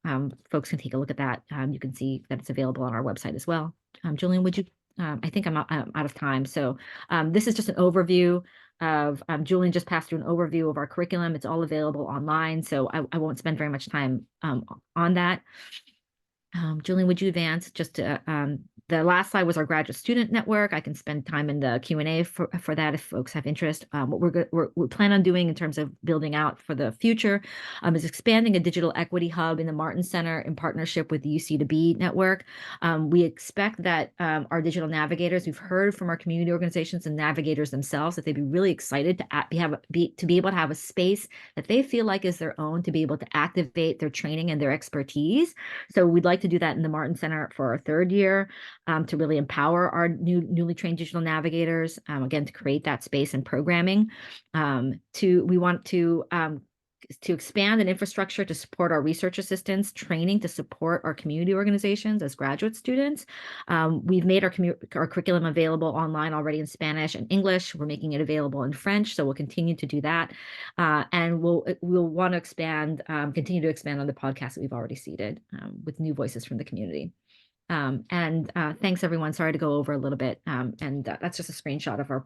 folks can take a look at that. You can see that it's available on our website as well. Julian, would you? I think I'm out of time. So this is just an overview of, Julian just passed through an overview of our curriculum. It's all available online, so I won't spend very much time on that. Julian, would you advance just to, the last slide was our graduate student network. I can spend time in the Q&A for that if folks have interest. What we plan on doing in terms of building out for the future is expanding a digital equity hub in the Martin Center in partnership with the UC2B network. We expect that our digital navigators, we've heard from our community organizations and navigators themselves that they'd be really excited to be able to have a space that they feel like is their own, to be able to activate their training and their expertise. So we'd like to do that in the Martin Center for our third year, to really empower our newly trained digital navigators, again, to create that space and programming. We want to expand an infrastructure to support our research assistants, training to support our community organizations as graduate students. We've made our curriculum available online already in Spanish and English. We're making it available in French, so we'll continue to do that. And we'll want to continue to expand on the podcast that we've already seeded with new voices from the community. Thanks everyone. Sorry to go over a little bit. That's just a screenshot of our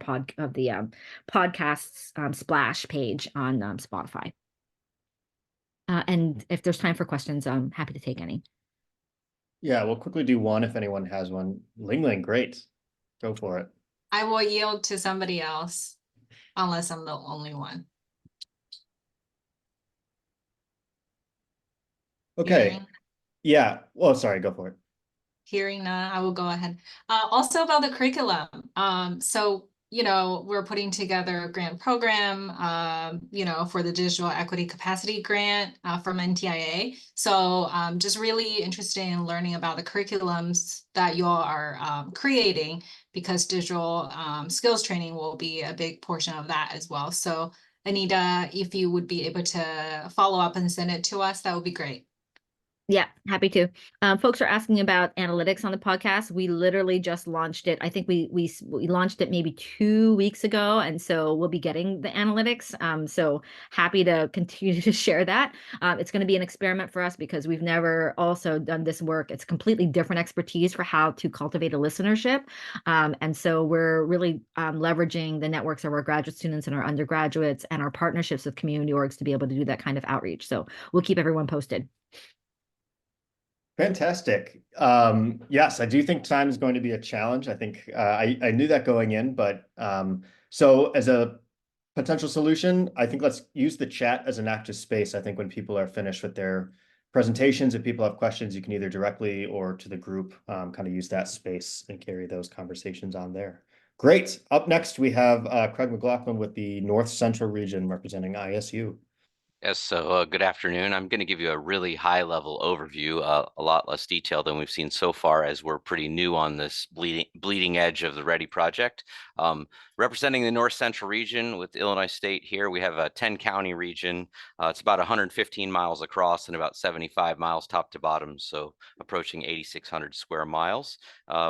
podcasts splash page on Spotify. And if there's time for questions, I'm happy to take any. Yeah, we'll quickly do one if anyone has one. Ling, great. Go for it. I will yield to somebody else unless I'm the only one. Okay. Hearing, Yeah. Well, sorry, go for it. hearing none, I will go ahead. Also about the curriculum. So, we're putting together a grant program, for the digital equity capacity grant from NTIA. So just really interested in learning about the curriculums that you all are creating, because digital skills training will be a big portion of that as well. So Anita, if you would be able to follow up and send it to us, that would be great. Yeah, happy to. Folks are asking about analytics on the podcast. We literally just launched it. I think we launched it maybe 2 weeks ago, and so we'll be getting the analytics. So happy to continue to share that. It's going to be an experiment for us because we've never also done this work. It's completely different expertise for how to cultivate a listenership, and so we're really leveraging the networks of our graduate students and our undergraduates and our partnerships with community orgs to be able to do that kind of outreach. So we'll keep everyone posted. Fantastic. Yes, I do think time is going to be a challenge. I think I knew that going in, but so as a potential solution, I think let's use the chat as an active space. I think when people are finished with their presentations, if people have questions, you can either directly or to the group kind of use that space and carry those conversations on there. Great. Up next, we have Craig McLaughlin with the North Central region representing ISU. Yes, so good afternoon. I'm going to give you a really high-level overview, a lot less detail than we've seen so far, as we're pretty new on this bleeding edge of the READY project. Representing the North Central region with Illinois State here, we have a 10-county region. It's about 115 miles across and about 75 miles top to bottom, so approaching 8,600 square miles.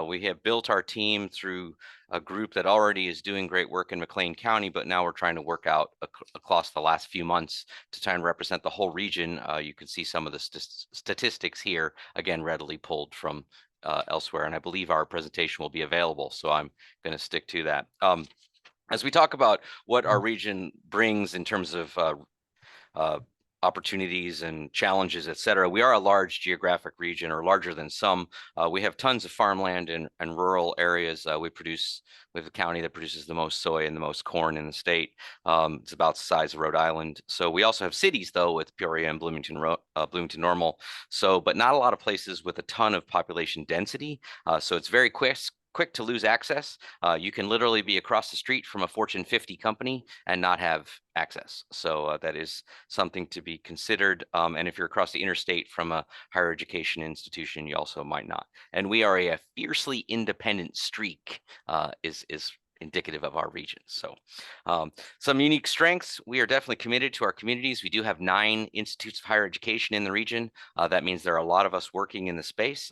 We have built our team through a group that already is doing great work in McLean County, but now we're trying to work out across the last few months to try and represent the whole region. You can see some of the statistics here, again, readily pulled from elsewhere, and I believe our presentation will be available, so I'm going to stick to that. As we talk about what our region brings in terms of opportunities and challenges, et cetera. We are a large geographic region, or larger than some. We have tons of farmland and rural areas. We have a county that produces the most soy and the most corn in the state. It's about the size of Rhode Island. So we also have cities, though, with Peoria and Bloomington Normal. So, but not a lot of places with a ton of population density. So it's very quick to lose access. You can literally be across the street from a Fortune 50 company and not have access. So that is something to be considered. And if you're across the interstate from a higher education institution, you also might not. And we are a fiercely independent streak is indicative of our region. So some unique strengths. We are definitely committed to our communities. We do have 9 institutes of higher education in the region. That means there are a lot of us working in the space.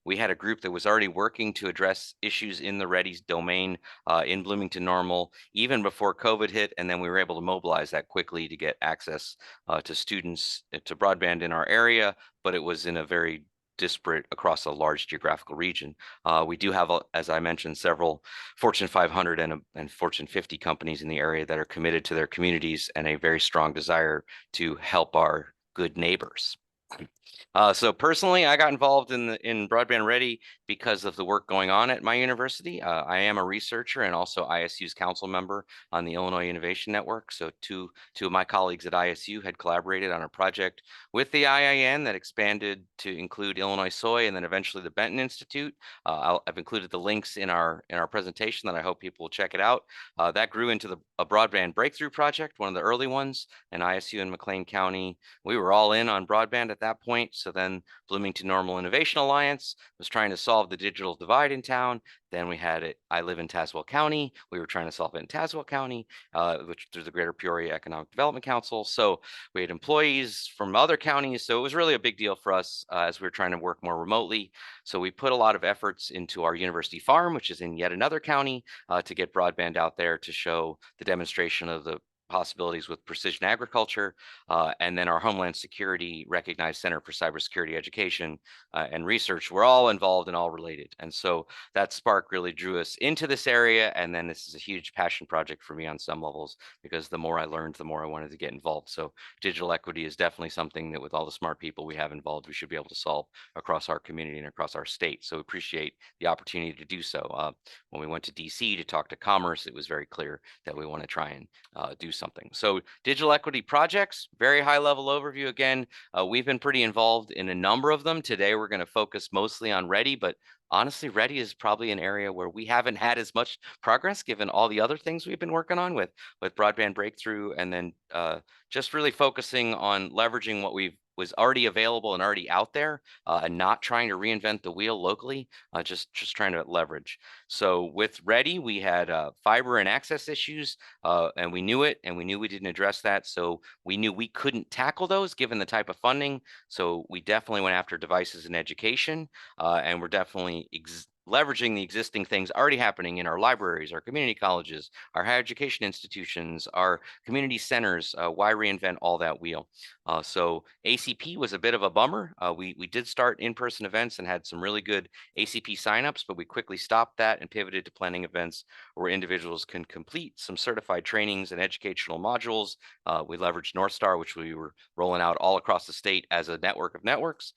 We had a group that was already working to address issues in the READY domain in Bloomington Normal even before COVID hit, and then we were able to mobilize that quickly to get access to students to broadband in our area, but it was in a very disparate across a large geographical region. We do have, as I mentioned, several Fortune 500 and Fortune 50 companies in the area that are committed to their communities and a very strong desire to help our good neighbors. So personally, I got involved in Broadband Ready because of the work going on at my university. I am a researcher and also ISU's council member on the Illinois Innovation Network. So two of my colleagues at ISU had collaborated on a project with the IIN that expanded to include Illinois Soy and then eventually the Benton Institute. I've included the links in our presentation that I hope people will check it out. That grew into a broadband breakthrough project, one of the early ones, in ISU in McLean County. We were all in on broadband at that point. So then Bloomington Normal Innovation Alliance was trying to solve the digital divide in town. Then we had it. I live in Tazewell County. We were trying to solve it in Tazewell County, which through the Greater Peoria Economic Development Council. So we had employees from other counties. So it was really a big deal for us as we were trying to work more remotely. So we put a lot of efforts into our university farm, which is in yet another county, to get broadband out there to show the demonstration of the possibilities with precision agriculture, and then our Homeland Security Recognized Center for Cybersecurity Education and Research. We're all involved and all related. And so that spark really drew us into this area. And then this is a huge passion project for me on some levels, because the more I learned, the more I wanted to get involved. So digital equity is definitely something that with all the smart people we have involved, we should be able to solve across our community and across our state. So appreciate the opportunity to do so. When we went to DC to talk to Commerce, it was very clear that we want to try and do something. So digital equity projects, very high level overview. Again, we've been pretty involved in a number of them. Today, we're going to focus mostly on Ready, but honestly, Ready is probably an area where we haven't had as much progress given all the other things we've been working on with Broadband Breakthrough, and then just really focusing on leveraging what was already available and already out there, and not trying to reinvent the wheel locally, just trying to leverage. So with Ready, we had fiber and access issues, and we knew it, and we knew we didn't address that. So we knew we couldn't tackle those given the type of funding. So we definitely went after devices and education, and we're definitely leveraging the existing things already happening in our libraries, our community colleges, our higher education institutions, our community centers. Why reinvent all that wheel? So ACP was a bit of a bummer. We did start in-person events and had some really good ACP signups, but we quickly stopped that and pivoted to planning events where individuals can complete some certified trainings and educational modules. We leveraged North Star, which we were rolling out all across the state as a network of networks.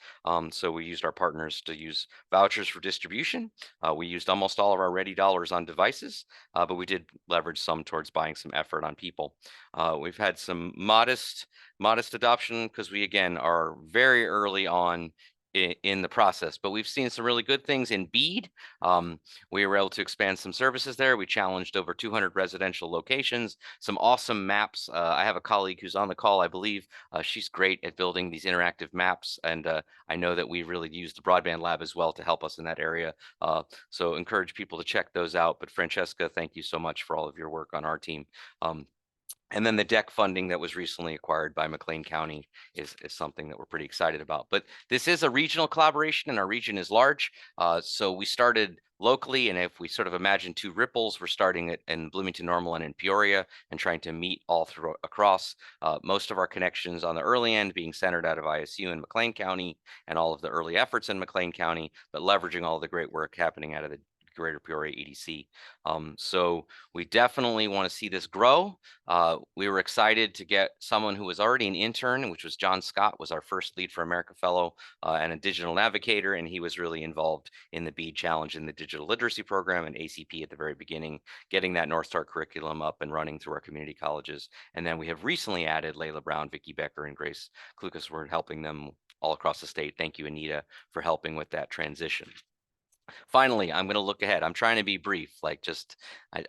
So we used our partners to use vouchers for distribution. We used almost all of our Ready dollars on devices, but we did leverage some towards buying some effort on people. We've had some modest adoption because we, again, are very early on in the process, but we've seen some really good things in BEAD. We were able to expand some services there. We challenged over 200 residential locations, some awesome maps. I have a colleague who's on the call, I believe. She's great at building these interactive maps, and I know that we really used the Broadband Lab as well to help us in that area. So encourage people to check those out. But Francesca, thank you so much for all of your work on our team. And then the DEC funding that was recently acquired by McLean County is something that we're pretty excited about. But this is a regional collaboration, and our region is large. So we started locally, and if we sort of imagine two ripples, we're starting it in Bloomington Normal and in Peoria and trying to meet all through across. Most of our connections on the early end being centered out of ISU in McLean County and all of the early efforts in McLean County, but leveraging all the great work happening out of the Greater Peoria EDC. So we definitely want to see this grow. We were excited to get someone who was already an intern, which was John Scott, was our first Lead for America Fellow and a digital navigator, and he was really involved in the BEAD Challenge in the digital literacy program and ACP at the very beginning, getting that North Star curriculum up and running through our community colleges. And then we have recently added Layla Brown, Vicki Becker, and Grace Klukas. We're helping them all across the state. Thank you, Anita, for helping with that transition. Finally, I'm going to look ahead. I'm trying to be brief, like just, I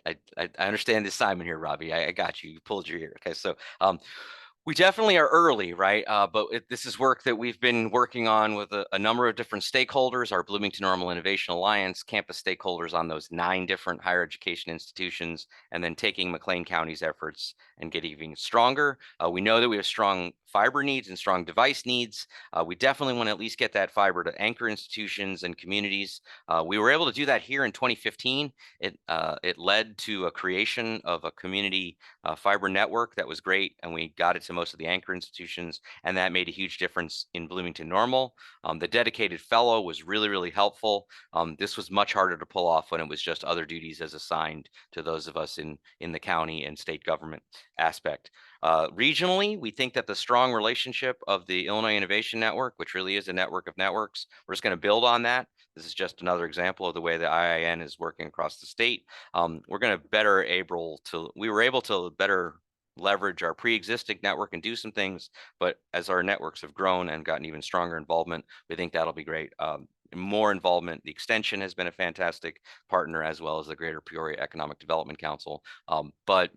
understand the assignment here, Robbie. I got you. You pulled your ear. Okay, so we definitely are early, right? But this is work that we've been working on with a number of different stakeholders, our Bloomington Normal Innovation Alliance, campus stakeholders on those 9 different higher education institutions, and then taking McLean County's efforts and getting even stronger. We know that we have strong fiber needs and strong device needs. We definitely want to at least get that fiber to anchor institutions and communities. We were able to do that here in 2015. It led to a creation of a community fiber network that was great, and we got it to most of the anchor institutions, and that made a huge difference in Bloomington Normal. The dedicated fellow was really, really helpful. This was much harder to pull off when it was just other duties as assigned to those of us in the county and state government aspect. Regionally, we think that the strong relationship of the Illinois Innovation Network, which really is a network of networks, we're just going to build on that. This is just another example of the way the IIN is working across the state. We're going to we were able to better leverage our pre-existing network and do some things, but as our networks have grown and gotten even stronger involvement, we think that'll be great. More involvement. The extension has been a fantastic partner, as well as the Greater Peoria Economic Development Council. But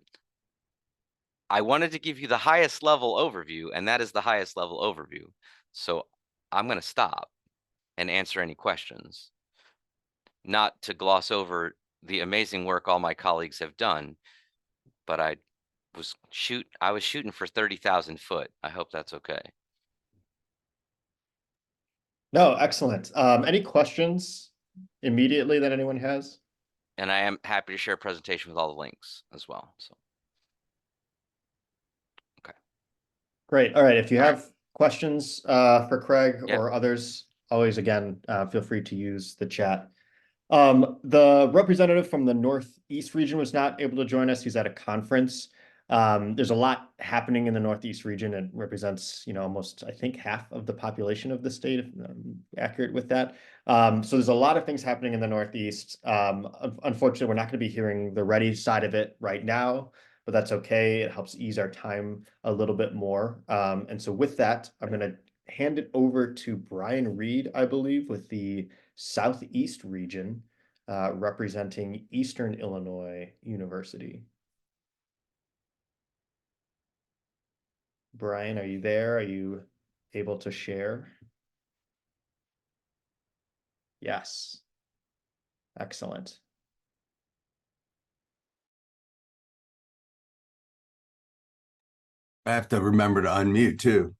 I wanted to give you the highest level overview, and that is the highest level overview. So I'm going to stop and answer any questions, not to gloss over the amazing work all my colleagues have done, but I was shooting for 30,000 foot. I hope that's okay. No, excellent. Any questions immediately that anyone has? And I am happy to share a presentation with all the links as well. So Great. All right. If you have questions for Craig Yeah. or others, always again, feel free to use the chat. The representative from the Northeast region was not able to join us. He's at a conference. There's a lot happening in the Northeast region. It represents, almost, I think, half of the population of the state, if I'm accurate with that. So there's a lot of things happening in the Northeast. Unfortunately, we're not going to be hearing the ready side of it right now, but that's okay. It helps ease our time a little bit more. And so with that, I'm going to hand it over to Brian Reed, I believe, with the Southeast region, representing Eastern Illinois University. Brian, are you there? Are you able to share? Yes. Excellent. I have to remember to unmute too.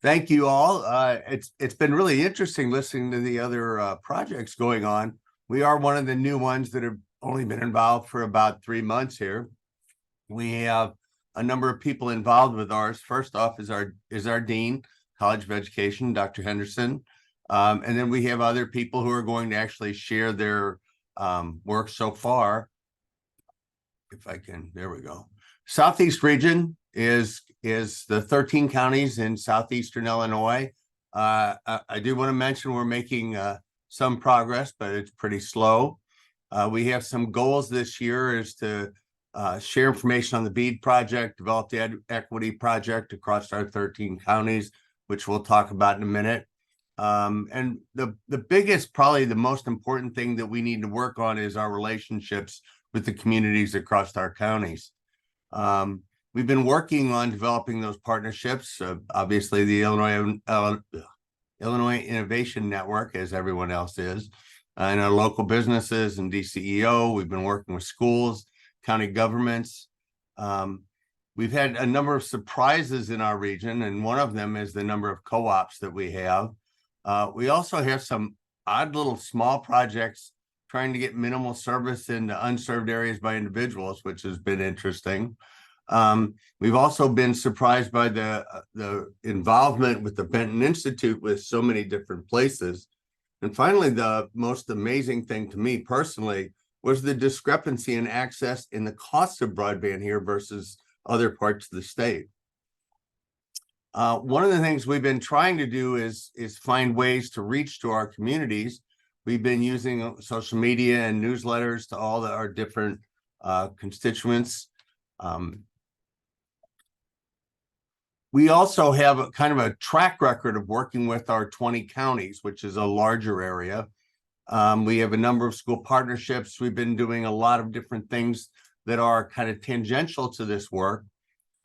Thank you all. It's been really interesting listening to the other projects going on. We are one of the new ones that have only been involved for about 3 months here. We have a number of people involved with ours. First off is our dean, College of Education, Dr. Henderson. And then we have other people who are going to actually share their work so far. If I can, there we go. Southeast region is the 13 counties in southeastern Illinois. I do want to mention we're making some progress, but it's pretty slow. We have some goals this year is to share information on the BEAD project, develop the equity project across our 13 counties, which we'll talk about in a minute. And the biggest, probably the most important thing that we need to work on is our relationships with the communities across our counties. We've been working on developing those partnerships. Obviously, the Illinois Innovation Network, as everyone else is, and our local businesses and DCEO. We've been working with schools, county governments. We've had a number of surprises in our region, and one of them is the number of co-ops that we have. We also have some odd little small projects trying to get minimal service into unserved areas by individuals, which has been interesting. We've also been surprised by the involvement with the Benton Institute with so many different places. And finally, the most amazing thing to me personally was the discrepancy in access in the cost of broadband here versus other parts of the state. One of the things we've been trying to do is find ways to reach to our communities. We've been using social media and newsletters to all our different constituents. We also have a kind of a track record of working with our 20 counties, which is a larger area. We have a number of school partnerships. We've been doing a lot of different things that are kind of tangential to this work.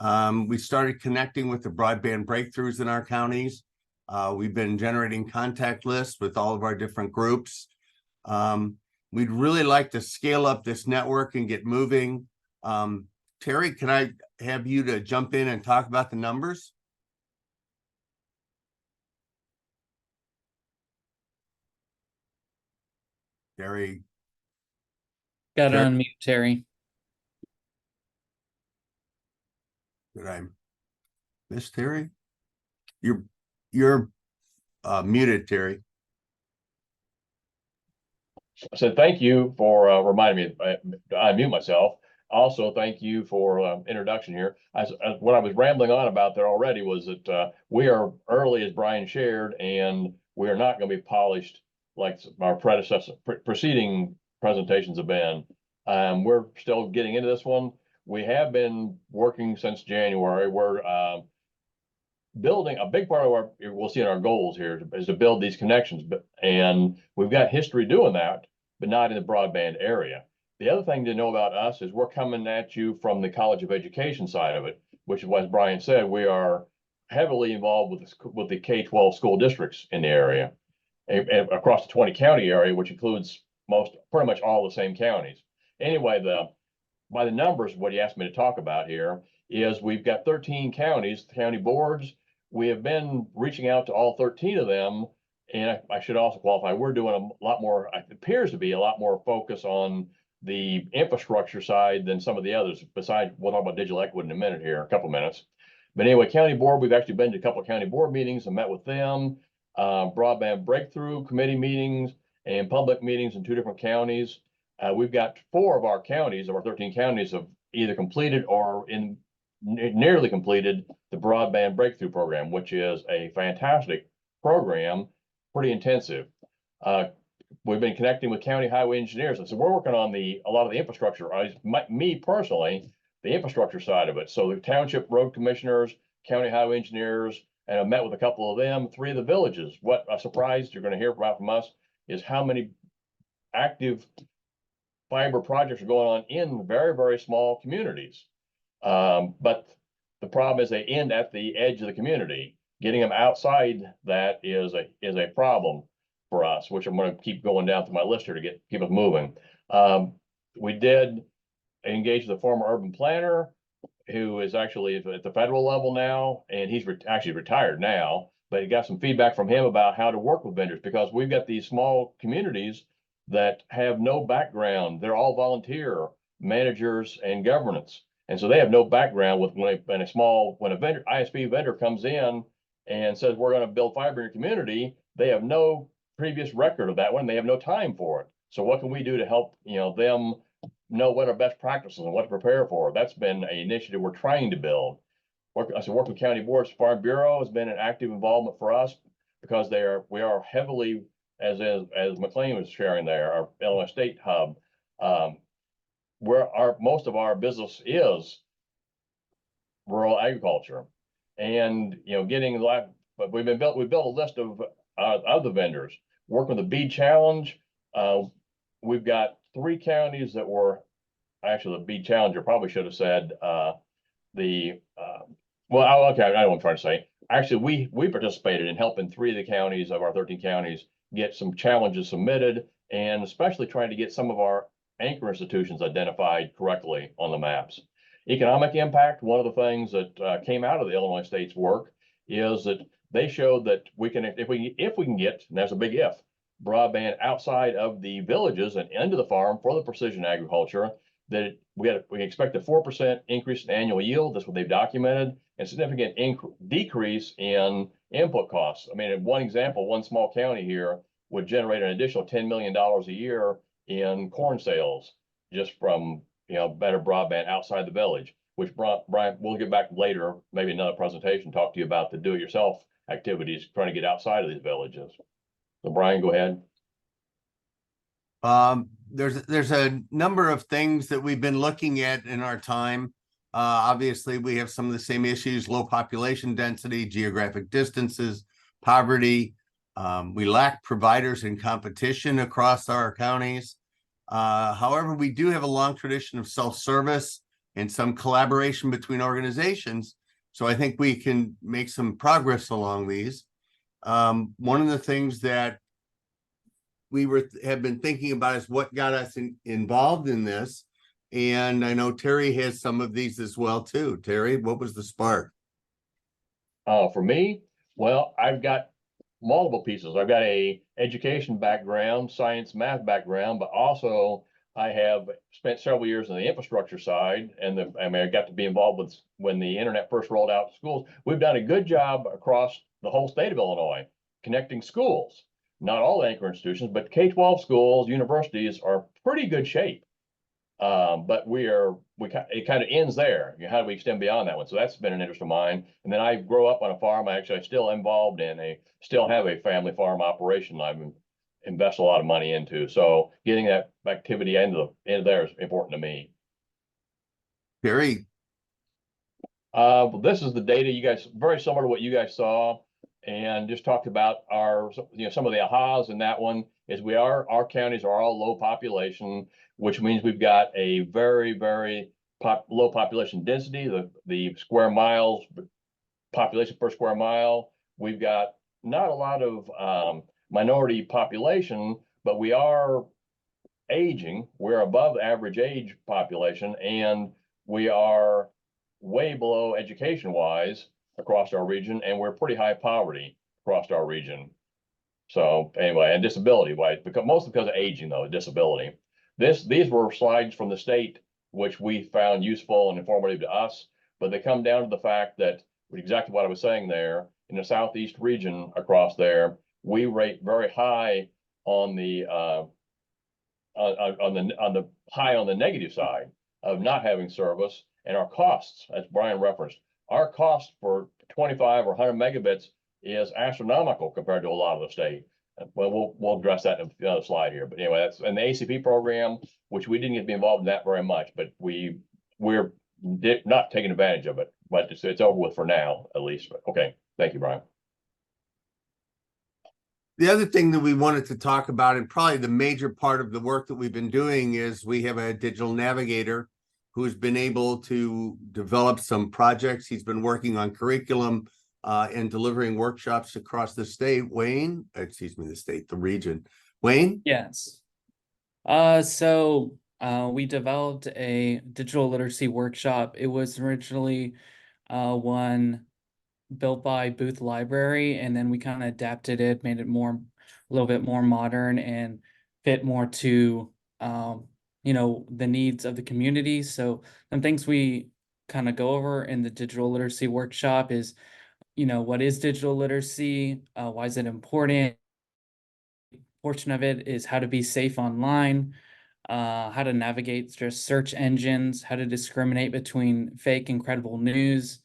We started connecting with the broadband breakthroughs in our counties. We've been generating contact lists with all of our different groups. We'd really like to scale up this network and get moving. Terry, can I have you to jump in and talk about the numbers? Terry. Got to unmute, Terry. Did I miss Terry? You're muted, Terry. I said thank you for reminding me to unmute myself. Also, thank you for introduction here. What I was rambling on about there already was that we are early, as Brian shared, and we are not going to be polished like our preceding presentations have been. We're still getting into this one. We have been working since January. We're building a big part of our, we'll see in our goals here, is to build these connections. And we've got history doing that, but not in the broadband area. The other thing to know about us is we're coming at you from the College of Education side of it, which is what Brian said, we are heavily involved with the K-12 school districts in the area and across the 20 county area, which includes pretty much all the same counties. Anyway, by the numbers, what he asked me to talk about here is we've got 13 counties, county boards. We have been reaching out to all 13 of them. And I should also qualify, we're doing a lot more, it appears to be a lot more focus on the infrastructure side than some of the others. Besides, we'll talk about digital equity in a minute here, a couple minutes. But anyway, county board, we've actually been to a couple of county board meetings and met with them. Broadband breakthrough committee meetings and public meetings in 2 different counties. We've got 4 of our counties, of our 13 counties, have either completed or nearly completed the broadband breakthrough program, which is a fantastic program, pretty intensive. We've been connecting with county highway engineers, and so we're working on a lot of the infrastructure. Me personally, the infrastructure side of it. So the township road commissioners, county highway engineers, and I met with a couple of them, 3 of the villages. What a surprise you're going to hear about from us is how many active fiber projects are going on in very, very small communities. But the problem is they end at the edge of the community. Getting them outside that is a problem for us, which I'm going to keep going down through my list here to keep us moving. We did engage the former urban planner, who is actually at the federal level now, and he's actually retired now, but he got some feedback from him about how to work with vendors, because we've got these small communities that have no background. They're all volunteer managers and governance. And so they have no background with when a vendor, ISP vendor comes in and says, we're going to build fiber in your community, they have no previous record of that one. They have no time for it. So what can we do to help, them know what are best practices and what to prepare for? That's been an initiative we're trying to build. Work with county boards. Farm Bureau has been an active involvement for us, because we are heavily, as McLean was sharing there, our Illinois State hub, where most of our business is rural agriculture, and but we built a list of other vendors. Work with the Bead Challenge. We've got 3 counties that were actually the Bead Challenger. Probably should have said okay, I don't want to try to say. Actually, we participated in helping 3 of the counties of our 13 counties get some challenges submitted, and especially trying to get some of our anchor institutions identified correctly on the maps. Economic impact, one of the things that came out of the Illinois State's work is that they showed that we can, if we can get, and that's a big if, broadband outside of the villages and into the farm for the precision agriculture, that we expect a 4% increase in annual yield. That's what they've documented, and significant decrease in input costs. I mean, in one example, one small county here would generate an additional $10 million a year in corn sales just from better broadband outside the village. Which Brian, we'll get back later, maybe another presentation, talk to you about the do-it-yourself activities trying to get outside of these villages. So Brian, go ahead. There's a number of things that we've been looking at in our time. Obviously, we have some of the same issues: low population density, geographic distances, poverty. We lack providers and competition across our counties. However, we do have a long tradition of self-service and some collaboration between organizations. So I think we can make some progress along these. One of the things that we have been thinking about is what got us involved in this. And I know Terry has some of these as well too. Terry, what was the spark? For me, well, I've got multiple pieces. I've got a education background, science, math background, but also I have spent several years on the infrastructure side, and I got to be involved with when the internet first rolled out to schools. We've done a good job across the whole state of Illinois connecting schools. Not all anchor institutions, but K-12 schools, universities are pretty good shape. But it kind of ends there. How do we extend beyond that one? So that's been an interest of mine. And then I grew up on a farm. I still involved in still have a family farm operation I've invest a lot of money into. So getting that activity into there is important to me. Terry. This is the data you guys, very similar to what you guys saw, and just talked about some of the ahas in that one is our counties are all low population, which means we've got a very, very low population density, the square miles, population per square mile. We've got not a lot of minority population, but we are aging. We're above average age population, and we are way below education wise across our region, and we're pretty high poverty across our region. So anyway, and disability wise, mostly because of aging though, disability. These were slides from the state, which we found useful and informative to us, but they come down to the fact that exactly what I was saying there. In the southeast region across there, we rate very high on the on the negative side of not having service, and our costs, as Brian referenced, our cost for 25 or 100 megabits is astronomical compared to a lot of the state. Well, we'll address that in another slide here. But anyway, that's in the ACP program, which we didn't get to be involved in that very much, but we're not taking advantage of it. But it's over with for now, at least. But okay, thank you, Brian. The other thing that we wanted to talk about, and probably the major part of the work that we've been doing, is we have a digital navigator who's been able to develop some projects. He's been working on curriculum and delivering workshops across the state. Wayne, excuse me, the region. Wayne? Yes. We developed a digital literacy workshop. It was originally one built by Booth Library, and then we kind of adapted it, made it a little bit more modern and fit more to the needs of the community. So some things we kind of go over in the digital literacy workshop is, what is digital literacy? Why is it important? Portion of it is how to be safe online, how to navigate just search engines, how to discriminate between fake and credible news,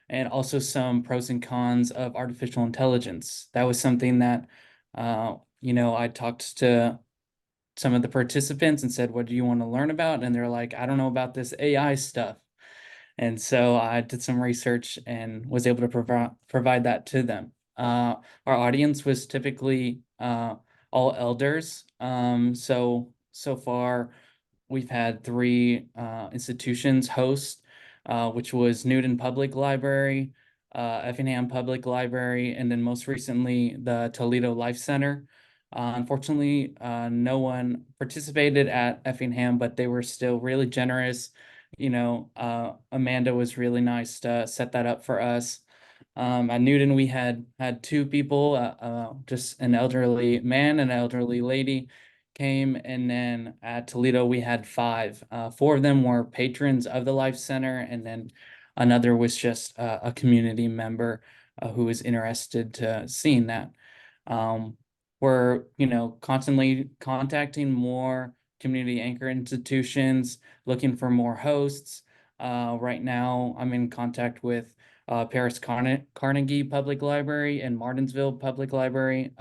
and also some pros and cons of artificial intelligence. That was something that, I talked to some of the participants and said, what do you want to learn about? And they're like, I don't know about this AI stuff. And so I did some research and was able to provide that to them. Our audience was typically all elders. So far, we've had 3 institutions host, which was Newton Public Library, Effingham Public Library, and then most recently the Toledo Life Center. Unfortunately, no one participated at Effingham, but they were still really generous. Amanda was really nice to set that up for us. At Newton, we had 2 people, just an elderly man and an elderly lady came, and then at Toledo we had 5. 4 of them were patrons of the Life Center, and then another was just a community member who was interested to seeing that. We're constantly contacting more community anchor institutions, looking for more hosts. Right now, I'm in contact with Paris Carnegie Public Library and Martinsville Public Library.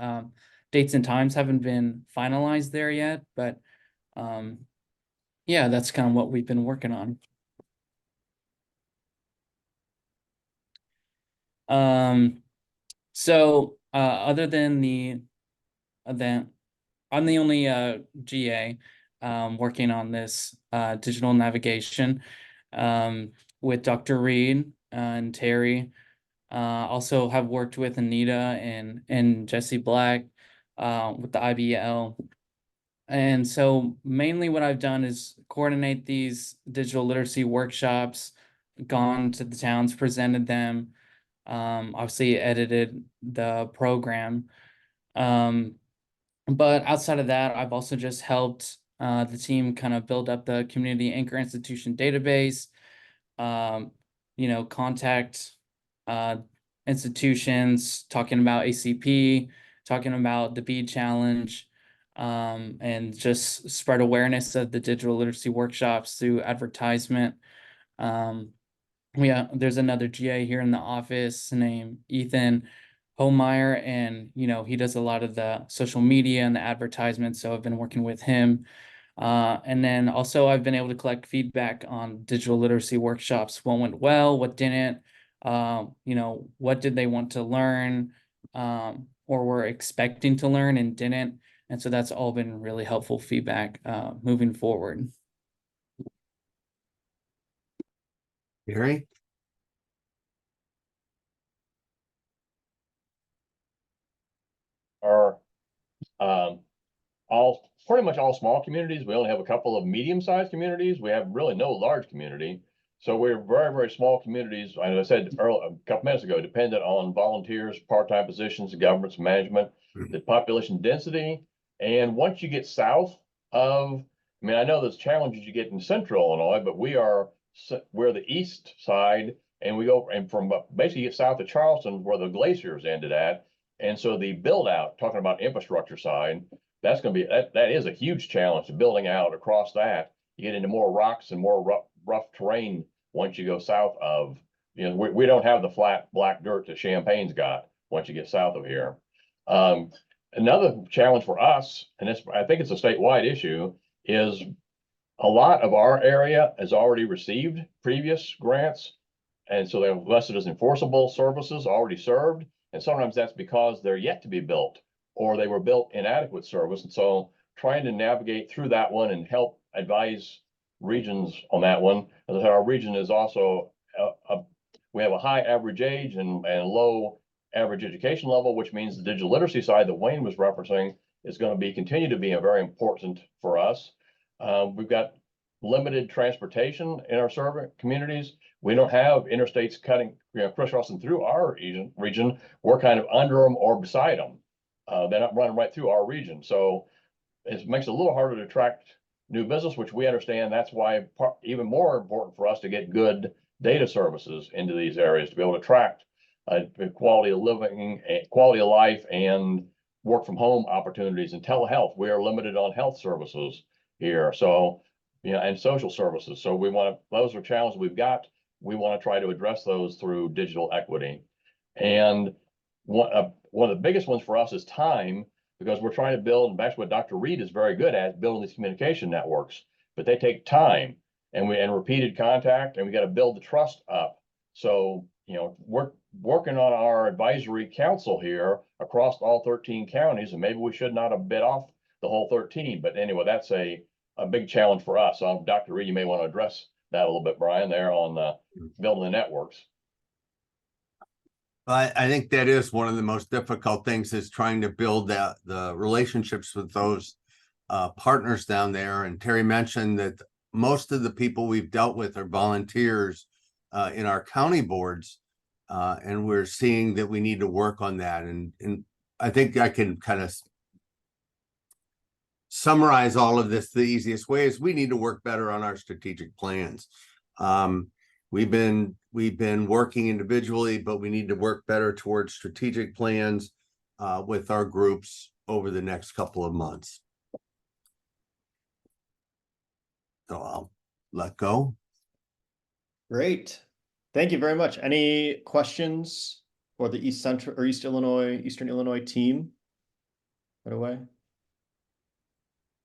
Dates and times haven't been finalized there yet, but yeah, that's kind of what we've been working on. Other than the event, I'm the only GA working on this digital navigation with Dr. Reed and Terry. Also have worked with Anita and Jesse Black with the IBL. And so mainly what I've done is coordinate these digital literacy workshops, gone to the towns, presented them, obviously edited the program. But outside of that, I've also just helped the team kind of build up the community anchor institution database, contact institutions, talking about ACP, talking about the BEAD challenge, and just spread awareness of the digital literacy workshops through advertisement. There's another GA here in the office named Ethan Homeyer, and he does a lot of the social media and the advertisements, so I've been working with him. And then also I've been able to collect feedback on digital literacy workshops, what went well, what didn't, what did they want to learn, or were expecting to learn and didn't. And so that's all been really helpful feedback moving forward. Gary? Are pretty much all small communities. We only have a couple of medium-sized communities. We have really no large community. So we're very, very small communities. As I said earlier, a couple minutes ago, dependent on volunteers, part-time positions, government's management, the population density. And once you get south of, I know there's challenges you get in central Illinois, but we're the east side and we go and from basically south of Charleston where the glaciers ended at. And so the build out, talking about infrastructure side, that's going to be that is a huge challenge to building out across that. You get into more rocks and more rough terrain once you go south of, you know, we don't have the flat black dirt that Champaign's got once you get south of here. Another challenge for us, and I think it's a statewide issue, is a lot of our area has already received previous grants. And so they're listed as enforceable services already served. And sometimes that's because they're yet to be built or they were built inadequate service. And so trying to navigate through that one and help advise regions on that one. As I said, our region is also, we have a high average age and low average education level, which means the digital literacy side that Wayne was referencing is going to continue to be a very important for us. We've got limited transportation in our serving communities. We don't have interstates cutting, crisscrossing through our region. We're kind of under them or beside them. They're not running right through our region. So it makes it a little harder to attract new business, which we understand. That's why even more important for us to get good data services into these areas to be able to attract quality of living, quality of life, and work from home opportunities and telehealth. We are limited on health services here. So, you know, and social services. So we want to, those are challenges we've got. We want to try to address those through digital equity. And one of the biggest ones for us is time, because we're trying to build, and that's what Dr. Reed is very good at, building these communication networks, but they take time and repeated contact, and we got to build the trust up. So, you know, we're working on our advisory council here across all 13 counties, and maybe we should not have bit off the whole 13, but anyway, that's a big challenge for us. Dr. Reed, you may want to address that a little bit, Brian, there on building the networks. I think that is one of the most difficult things, is trying to build the relationships with those partners down there. And Terry mentioned that most of the people we've dealt with are volunteers in our county boards. And we're seeing that we need to work on that. And I think I can kind of summarize all of this. The easiest way is we need to work better on our strategic plans. We've been working individually, but we need to work better towards strategic plans with our groups over the next couple of months. So I'll let go. Great. Thank you very much. Any questions for the Eastern Illinois team? Right away.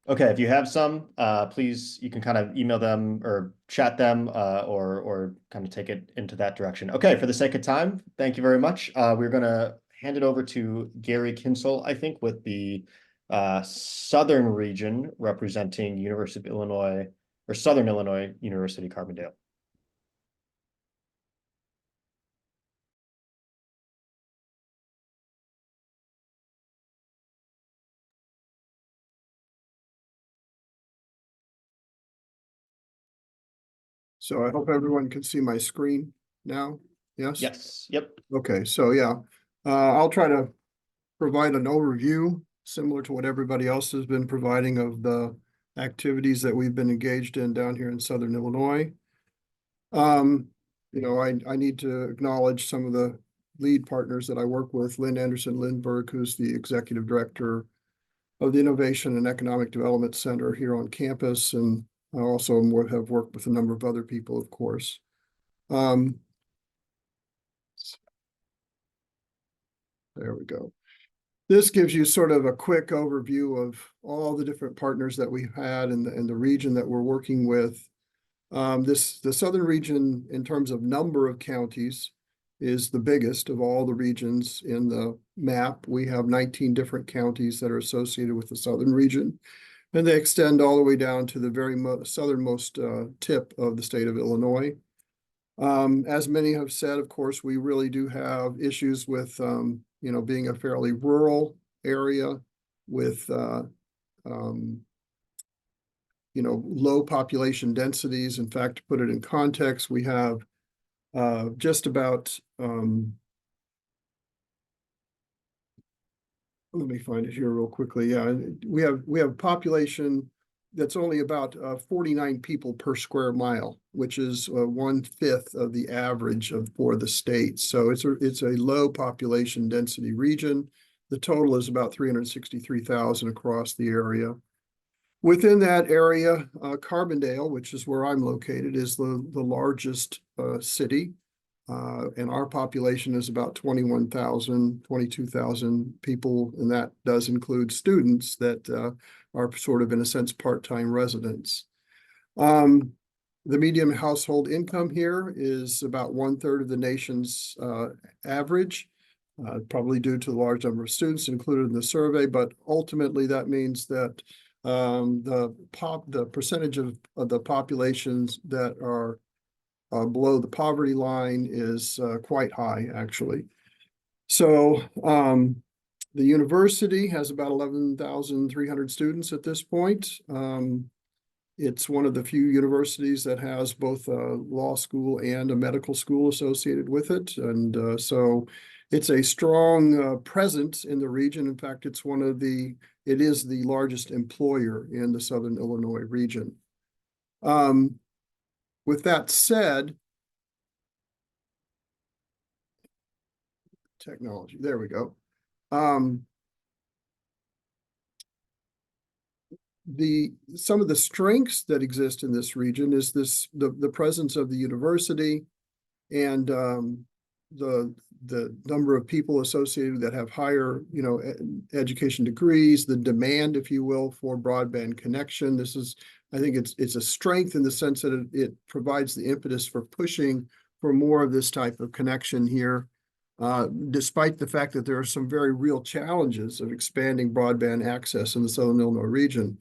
Okay, if you have some, please, you can kind of email them or chat them or kind of take it into that direction. Okay, for the sake of time, thank you very much. We're going to hand it over to Gary Kinsel, I think, with the Southern region representing University of Illinois or Southern Illinois University Carbondale. So I hope everyone can see my screen now. Yes? Yes. Yep. Okay, so yeah, I'll try to provide an overview similar to what everybody else has been providing of the activities that we've been engaged in down here in Southern Illinois. You know, I need to acknowledge some of the lead partners that I work with. Lynn Anderson Lindbergh, who's the executive director of the Innovation and Economic Development Center here on campus, and I also have worked with a number of other people, of course. There we go. This gives you sort of a quick overview of all the different partners that we've had in the region that we're working with. The Southern region, in terms of number of counties, is the biggest of all the regions in the map. We have 19 different counties that are associated with the Southern region, and they extend all the way down to the very southernmost tip of the state of Illinois. As many have said, of course, we really do have issues with, you know, being a fairly rural area with, you know, low population densities. In fact, to put it in context, we have just about, let me find it here real quickly. Yeah, we have population that's only about 49 people per square mile, which is 1/5 of the average for the state. So it's a low population density region. The total is about 363,000 across the area. Within that area, Carbondale, which is where I'm located, is the largest city. And our population is about 21,000, 22,000 people, and that does include students that are sort of, in a sense, part-time residents. The median household income here is about 1/3 of the nation's average, probably due to the large number of students included in the survey, but ultimately that means that the percentage of the populations that are below the poverty line is quite high, actually. So the university has about 11,300 students at this point. It's one of the few universities that has both a law school and a medical school associated with it. And so it's a strong presence in the region. In fact, it is the largest employer in the Southern Illinois region. With that said, technology, there we go. Some of the strengths that exist in this region is the presence of the university and the number of people associated that have higher, education degrees, the demand, if you will, for broadband connection. I think it's a strength in the sense that it provides the impetus for pushing for more of this type of connection here, despite the fact that there are some very real challenges of expanding broadband access in the Southern Illinois region.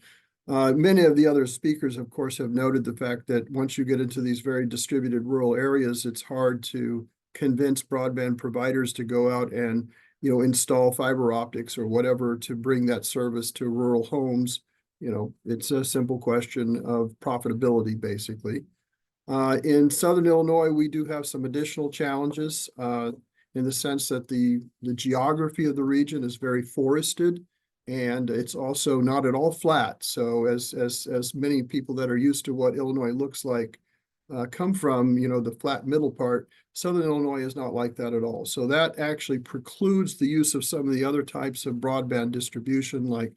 Many of the other speakers, of course, have noted the fact that once you get into these very distributed rural areas, it's hard to convince broadband providers to go out and install fiber optics or whatever to bring that service to rural homes. It's a simple question of profitability, basically. In Southern Illinois, we do have some additional challenges in the sense that the geography of the region is very forested, and it's also not at all flat. So as many people that are used to what Illinois looks like come from, the flat middle part, Southern Illinois is not like that at all. So that actually precludes the use of some of the other types of broadband distribution, like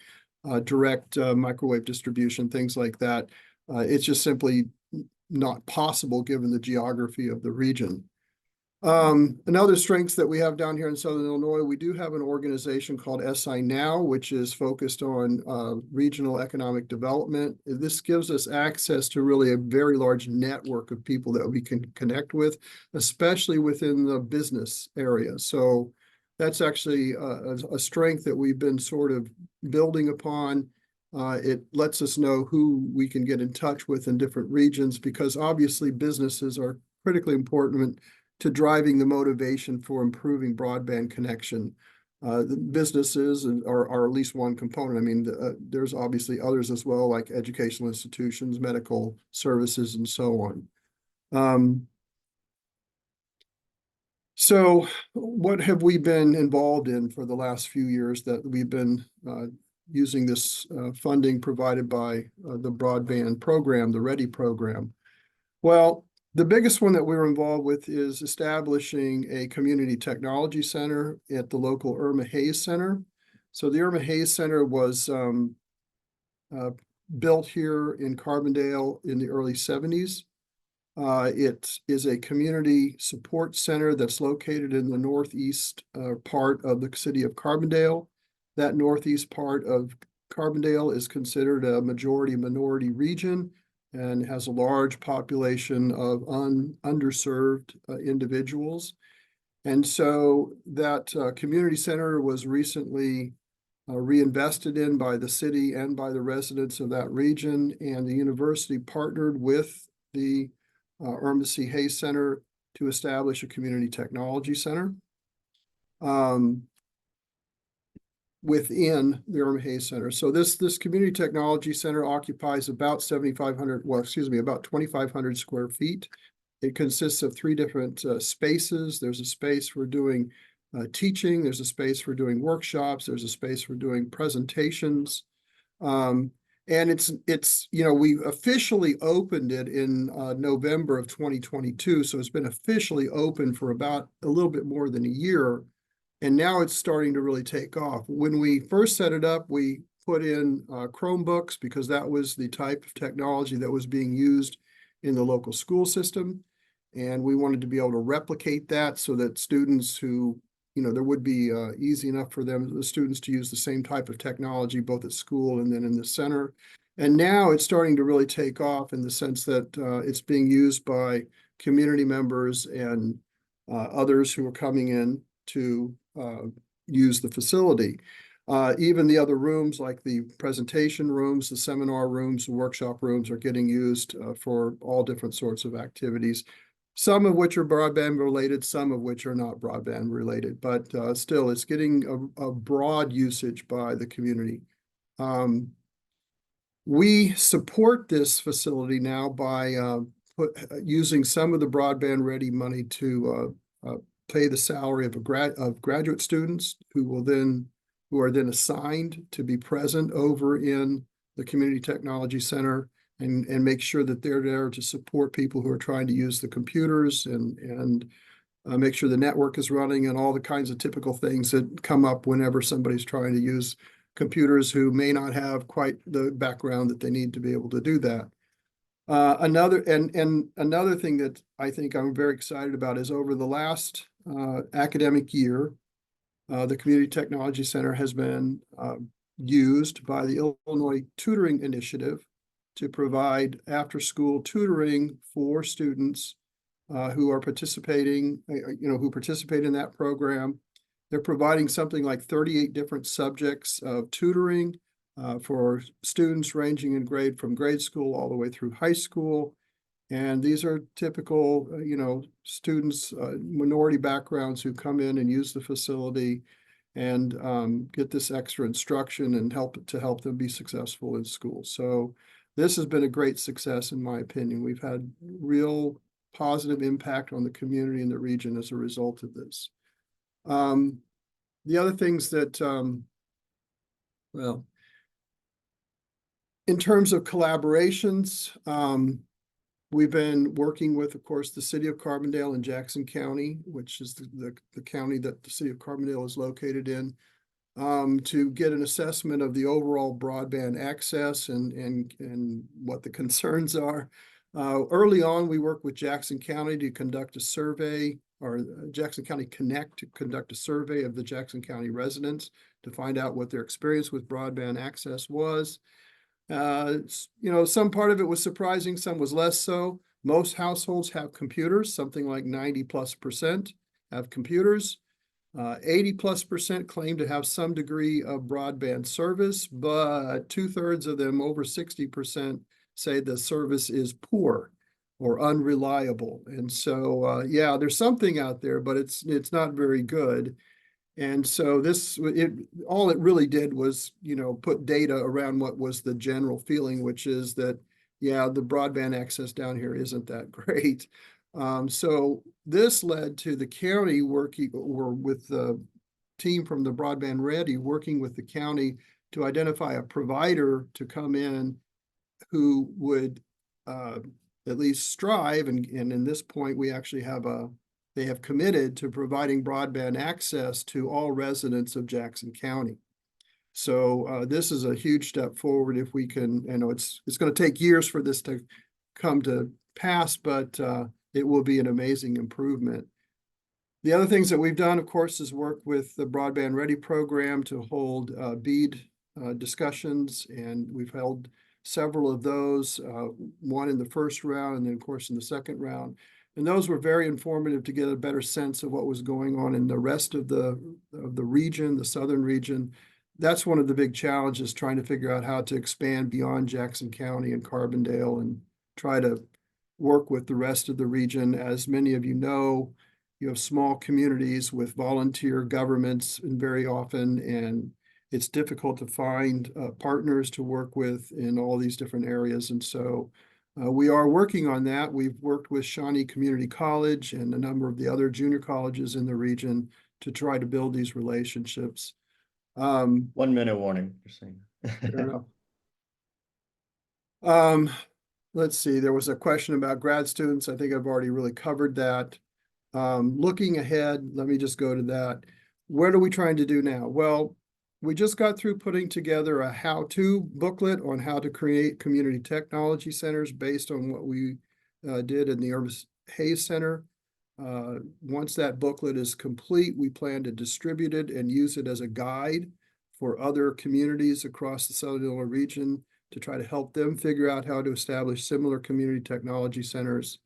direct microwave distribution, things like that. It's just simply not possible given the geography of the region. Another strength that we have down here in Southern Illinois, we do have an organization called SI Now, which is focused on regional economic development. This gives us access to really a very large network of people that we can connect with, especially within the business area. So that's actually a strength that we've been sort of building upon. It lets us know who we can get in touch with in different regions, because obviously businesses are critically important to driving the motivation for improving broadband connection. The businesses are at least one component. I mean, there's obviously others as well, like educational institutions, medical services, and so on. So what have we been involved in for the last few years that we've been using this funding provided by the broadband program, the READY program? Well, the biggest one that we were involved with is establishing a community technology center at the local Irma Hayes Center. So the Irma Hayes Center was built here in Carbondale in the early 70s. It is a community support center that's located in the northeast part of the city of Carbondale. That northeast part of Carbondale is considered a majority minority region and has a large population of underserved individuals. And so that community center was recently reinvested in by the city and by the residents of that region, and the university partnered with the Irma C. Hayes Center to establish a community technology center within the Irma Hayes Center. So this community technology center occupies about 2,500 square feet. It consists of 3 different spaces. There's a space for doing teaching. There's a space for doing workshops. There's a space for doing presentations. And it's, you know, we officially opened it in November of 2022. So it's been officially open for about a little bit more than a year. And now it's starting to really take off. When we first set it up, we put in Chromebooks because that was the type of technology that was being used in the local school system. And we wanted to be able to replicate that so that students who, you know, there would be easy enough for them, the students, to use the same type of technology both at school and then in the center. And now it's starting to really take off in the sense that it's being used by community members and others who are coming in to use the facility. Even the other rooms, like the presentation rooms, the seminar rooms, the workshop rooms, are getting used for all different sorts of activities. Some of which are broadband related, some of which are not broadband related, but still it's getting a broad usage by the community. We support this facility now by using some of the Broadband Ready money to pay the salary of graduate students who are then assigned to be present over in the Community Technology Center and make sure that they're there to support people who are trying to use the computers and make sure the network is running and all the kinds of typical things that come up whenever somebody's trying to use computers who may not have quite the background that they need to be able to do that. Another thing that I think I'm very excited about is over the last academic year, the Community Technology Center has been used by the Illinois Tutoring Initiative to provide after-school tutoring for students who are participating, who participate in that program. They're providing something like 38 different subjects of tutoring for students ranging in grade from grade school all the way through high school. And these are typical, students, minority backgrounds who come in and use the facility and get this extra instruction and help them be successful in school. So this has been a great success, in my opinion. We've had real positive impact on the community and the region as a result of this. The other things that, well, in terms of collaborations, we've been working with, of course, the City of Carbondale and Jackson County, which is the county that the City of Carbondale is located in, to get an assessment of the overall broadband access and what the concerns are. Early on, we worked with Jackson County to conduct a survey, or Jackson County Connect to conduct a survey of the Jackson County residents to find out what their experience with broadband access was. Some part of it was surprising, some was less so. Most households have computers, something like 90+% have computers. 80+% claim to have some degree of broadband service, but 2/3 of them, over 60%, say the service is poor or unreliable. And so, yeah, there's something out there, but it's not very good. And so all it really did was, put data around what was the general feeling, which is that, yeah, the broadband access down here isn't that great. So this led to the county working, or with the team from the Broadband Ready, working with the county to identify a provider to come in who would at least strive, and in this point, we actually they have committed to providing broadband access to all residents of Jackson County. So this is a huge step forward if we can. It's going to take years for this to come to pass, but it will be an amazing improvement. The other things that we've done, of course, is work with the Broadband Ready program to hold BEAD discussions, and we've held several of those, one in the first round and then, of course, in the second round. And those were very informative to get a better sense of what was going on in the rest of the region, the southern region. That's one of the big challenges, trying to figure out how to expand beyond Jackson County and Carbondale and try to work with the rest of the region. As many of you know, you have small communities with volunteer governments, and very often, and it's difficult to find partners to work with in all these different areas. And so we are working on that. We've worked with Shawnee Community College and a number of the other junior colleges in the region to try to build these relationships. 1 minute warning, you're saying. Fair enough. Let's see, there was a question about grad students. I think I've already really covered that. Looking ahead, let me just go to that. What are we trying to do now? Well, we just got through putting together a how-to booklet on how to create community technology centers based on what we did in the Ernest Hayes Center. Once that booklet is complete, we plan to distribute it and use it as a guide for other communities across the Southern Illinois region to try to help them figure out how to establish similar community technology centers.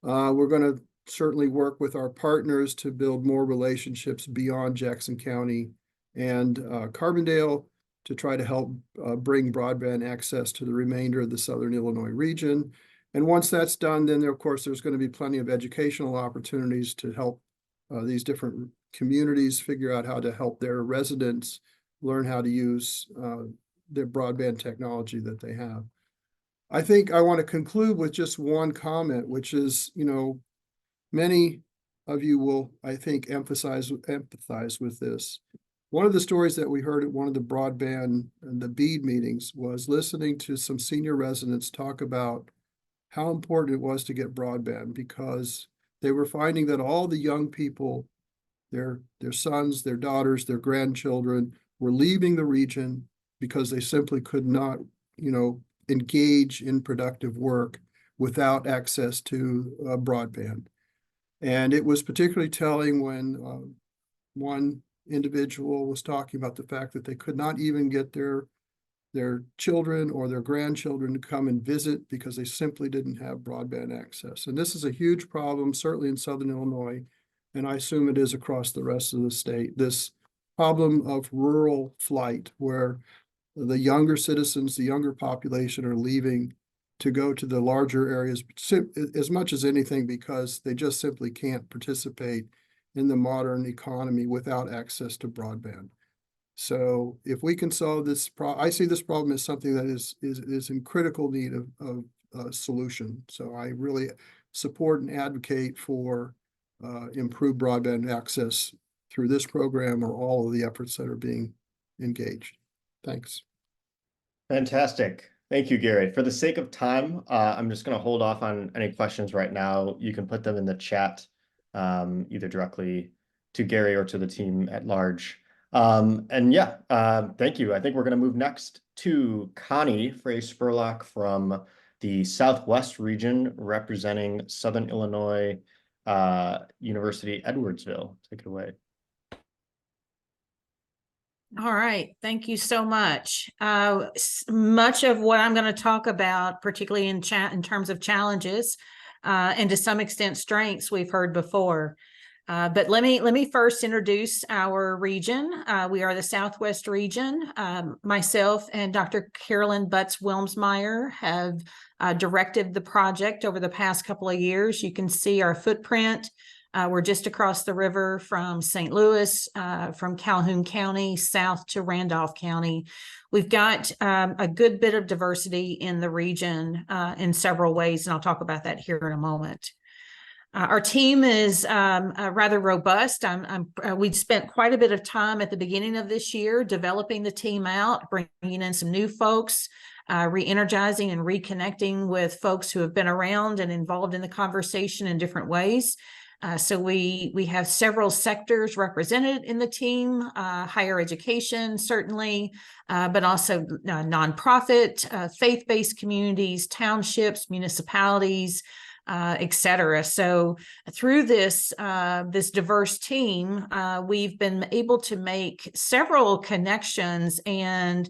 We're going to certainly work with our partners to build more relationships beyond Jackson County and Carbondale to try to help bring broadband access to the remainder of the Southern Illinois region. And once that's done, then of course, there's going to be plenty of educational opportunities to help these different communities figure out how to help their residents learn how to use the broadband technology that they have. I think I want to conclude with just one comment, which is, many of you will, I think, empathize with this. One of the stories that we heard at one of the broadband and the BEAD meetings was listening to some senior residents talk about how important it was to get broadband, because they were finding that all the young people, their sons, their daughters, their grandchildren were leaving the region because they simply could not, engage in productive work without access to broadband. And it was particularly telling when one individual was talking about the fact that they could not even get their children or their grandchildren to come and visit because they simply didn't have broadband access. And this is a huge problem, certainly in Southern Illinois, and I assume it is across the rest of the state. This problem of rural flight, where the younger citizens, the younger population are leaving to go to the larger areas as much as anything because they just simply can't participate in the modern economy without access to broadband. So if we can solve this problem, I see this problem as something that is in critical need of a solution. So I really support and advocate for improved broadband access through this program or all of the efforts that are being engaged. Thanks. Fantastic. Thank you, Gary. For the sake of time, I'm just going to hold off on any questions right now. You can put them in the chat, either directly to Gary or to the team at large. And yeah, thank you. I think we're going to move next to Connie Frey-Spurlock from the Southwest region, representing Southern Illinois University Edwardsville. Take it away. All right, thank you so much. Much of what I'm going to talk about, particularly in terms of challenges, and to some extent strengths, we've heard before. But let me first introduce our region. We are the Southwest region. Myself and Dr. Carolyn Butts-Wilmsmeyer have directed the project over the past couple of years. You can see our footprint. We're just across the river from St. Louis, from Calhoun County, south to Randolph County. We've got a good bit of diversity in the region in several ways, and I'll talk about that here in a moment. Our team is rather robust. We'd spent quite a bit of time at the beginning of this year developing the team out, bringing in some new folks, re-energizing and reconnecting with folks who have been around and involved in the conversation in different ways. So we have several sectors represented in the team, higher education, certainly, but also nonprofit, faith-based communities, townships, municipalities, et cetera. So through this diverse team, we've been able to make several connections and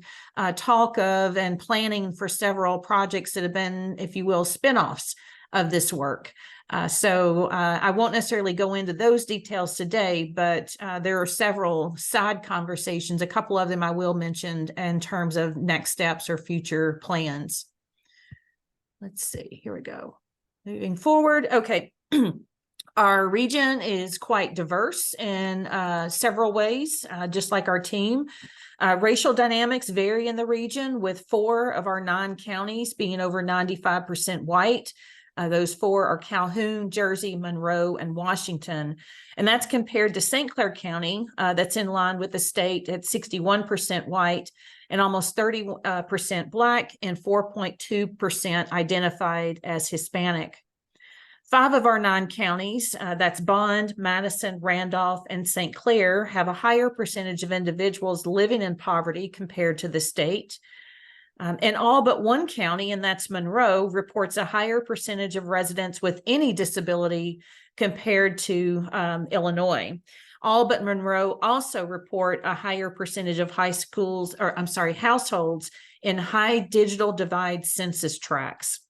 talk of and planning for several projects that have been, if you will, spinoffs of this work. So I won't necessarily go into those details today, but there are several side conversations, a couple of them I will mention in terms of next steps or future plans. Let's see, here we go. Moving forward, okay. Our region is quite diverse in several ways, just like our team. Racial dynamics vary in the region, with 4 of our 9 counties being over 95% white. Those 4 are Calhoun, Jersey, Monroe, and Washington. And that's compared to St. Clair County, that's in line with the state at 61% white, and almost 30% Black and 4.2% identified as Hispanic. 5 of our 9 counties, that's Bond, Madison, Randolph, and St. Clair, have a higher percentage of individuals living in poverty compared to the state. And all but 1 county, and that's Monroe, reports a higher percentage of residents with any disability compared to Illinois. All but Monroe also report a higher percentage of households in high digital divide census tracts.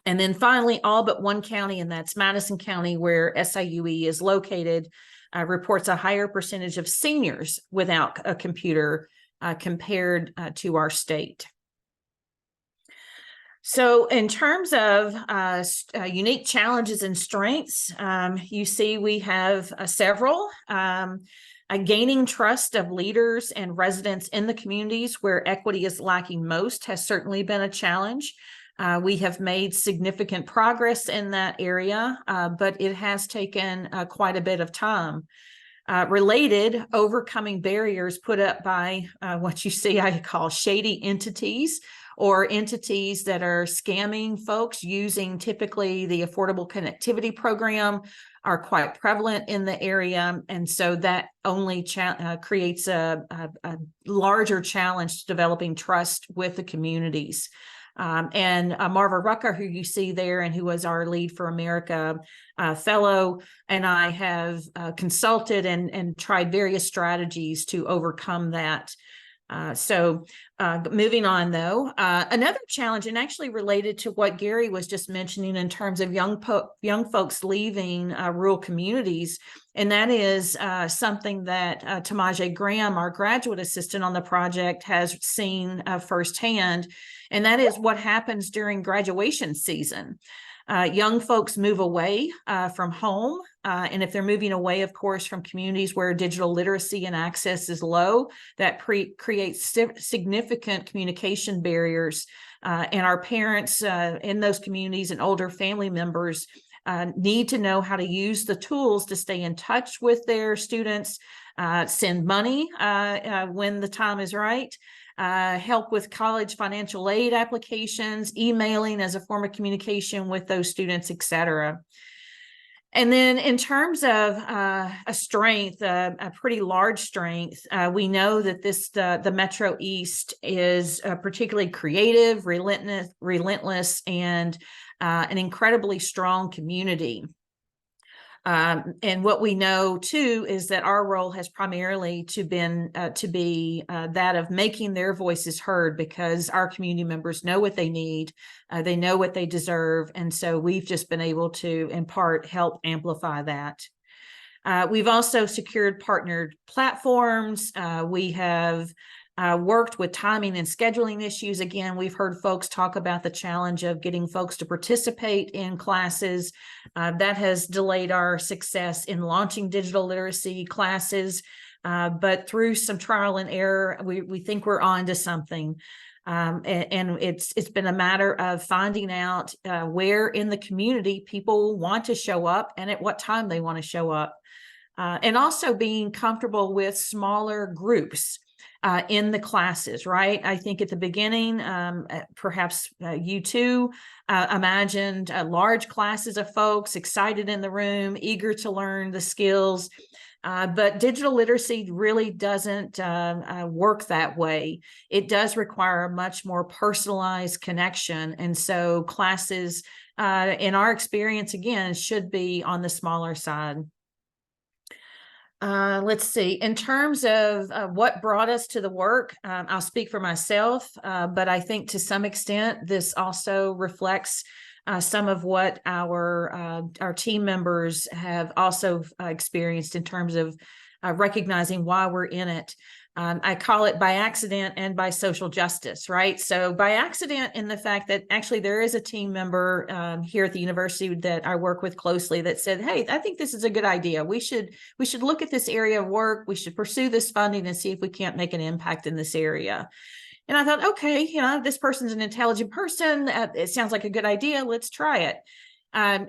And then finally, all but 1 county, and that's Madison County, where SIUE is located, reports a higher percentage of seniors without a computer compared to our state. So in terms of unique challenges and strengths, you see we have several. Gaining trust of leaders and residents in the communities where equity is lacking most has certainly been a challenge. We have made significant progress in that area, but it has taken quite a bit of time. Related, overcoming barriers put up by what you see I call shady entities, or entities that are scamming folks using typically the Affordable Connectivity Program, are quite prevalent in the area. And so that only creates a larger challenge to developing trust with the communities. And Marva Rucker, who you see there and who was our Lead for America fellow, and I have consulted and tried various strategies to overcome that. Moving on though, another challenge, and actually related to what Gary was just mentioning in terms of young folks leaving rural communities, and that is something that Tamaje Graham, our graduate assistant on the project, has seen firsthand, and that is what happens during graduation season. Young folks move away from home, and if they're moving away, of course, from communities where digital literacy and access is low, that creates significant communication barriers. And our parents in those communities and older family members need to know how to use the tools to stay in touch with their students, send money when the time is right, help with college financial aid applications, emailing as a form of communication with those students, etc. And then in terms of a strength, a pretty large strength, we know that the Metro East is particularly creative, relentless, and an incredibly strong community. And what we know too is that our role has primarily to be that of making their voices heard, because our community members know what they need, they know what they deserve, and so we've just been able to, in part, help amplify that. We've also secured partnered platforms. We have worked with timing and scheduling issues. Again, we've heard folks talk about the challenge of getting folks to participate in classes. That has delayed our success in launching digital literacy classes, but through some trial and error, we think we're on to something. And it's been a matter of finding out where in the community people want to show up and at what time they want to show up. And also being comfortable with smaller groups in the classes, right? I think at the beginning, perhaps you too imagined large classes of folks excited in the room, eager to learn the skills. But digital literacy really doesn't work that way. It does require a much more personalized connection. And so classes, in our experience, again, should be on the smaller side. Let's see, in terms of what brought us to the work, I'll speak for myself, but I think to some extent, this also reflects some of what our team members have also experienced in terms of recognizing why we're in it. I call it by accident and by social justice, right? So by accident in the fact that actually there is a team member here at the university that I work with closely that said, hey, I think this is a good idea. We should look at this area of work. We should pursue this funding and see if we can't make an impact in this area. And I thought, okay, this person's an intelligent person. It sounds like a good idea. Let's try it.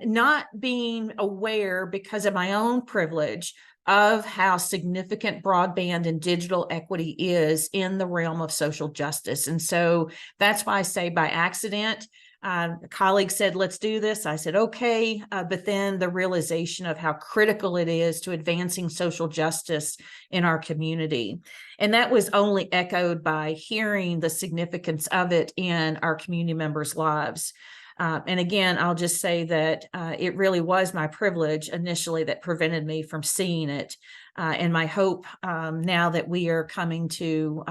Not being aware because of my own privilege of how significant broadband and digital equity is in the realm of social justice. And so that's why I say by accident. A colleague said, let's do this. I said, okay. But then the realization of how critical it is to advancing social justice in our community. And that was only echoed by hearing the significance of it in our community members' lives. And again, I'll just say that it really was my privilege initially that prevented me from seeing it. And my hope now that we are coming to,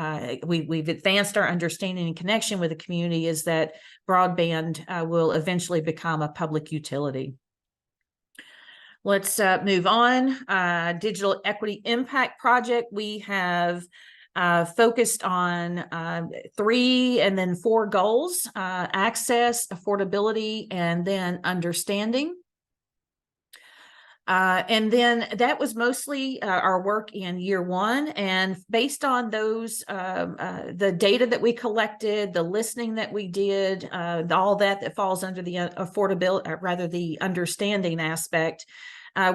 we've advanced our understanding and connection with the community is that broadband will eventually become a public utility. Let's move on. Digital Equity Impact Project. We have focused on 3 and then 4 goals: access, affordability, and then understanding. And then that was mostly our work in year 1. And based on those, the data that we collected, the listening that we did, all that falls under the affordability, rather the understanding aspect,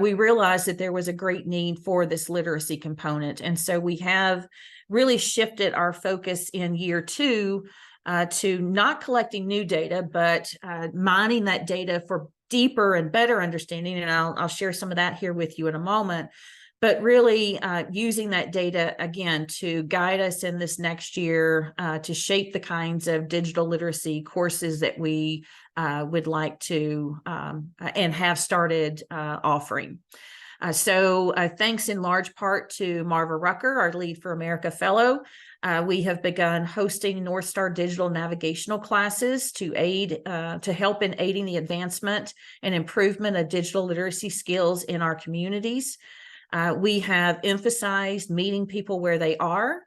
we realized that there was a great need for this literacy component. And so we have really shifted our focus in year 2 to not collecting new data, but mining that data for deeper and better understanding. And I'll share some of that here with you in a moment, but really using that data again to guide us in this next year to shape the kinds of digital literacy courses that we would like to and have started offering. So thanks in large part to Marva Rucker, our Lead for America Fellow. We have begun hosting North Star digital navigational classes to help in aiding the advancement and improvement of digital literacy skills in our communities. We have emphasized meeting people where they are.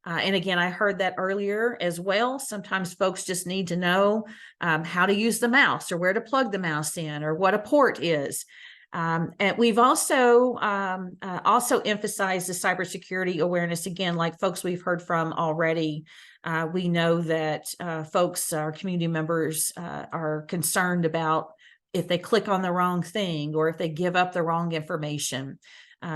And again, I heard that earlier as well. Sometimes folks just need to know how to use the mouse or where to plug the mouse in or what a port is. And we've also emphasized the cybersecurity awareness, again, like folks we've heard from already. We know that folks, our community members, are concerned about if they click on the wrong thing or if they give up the wrong information.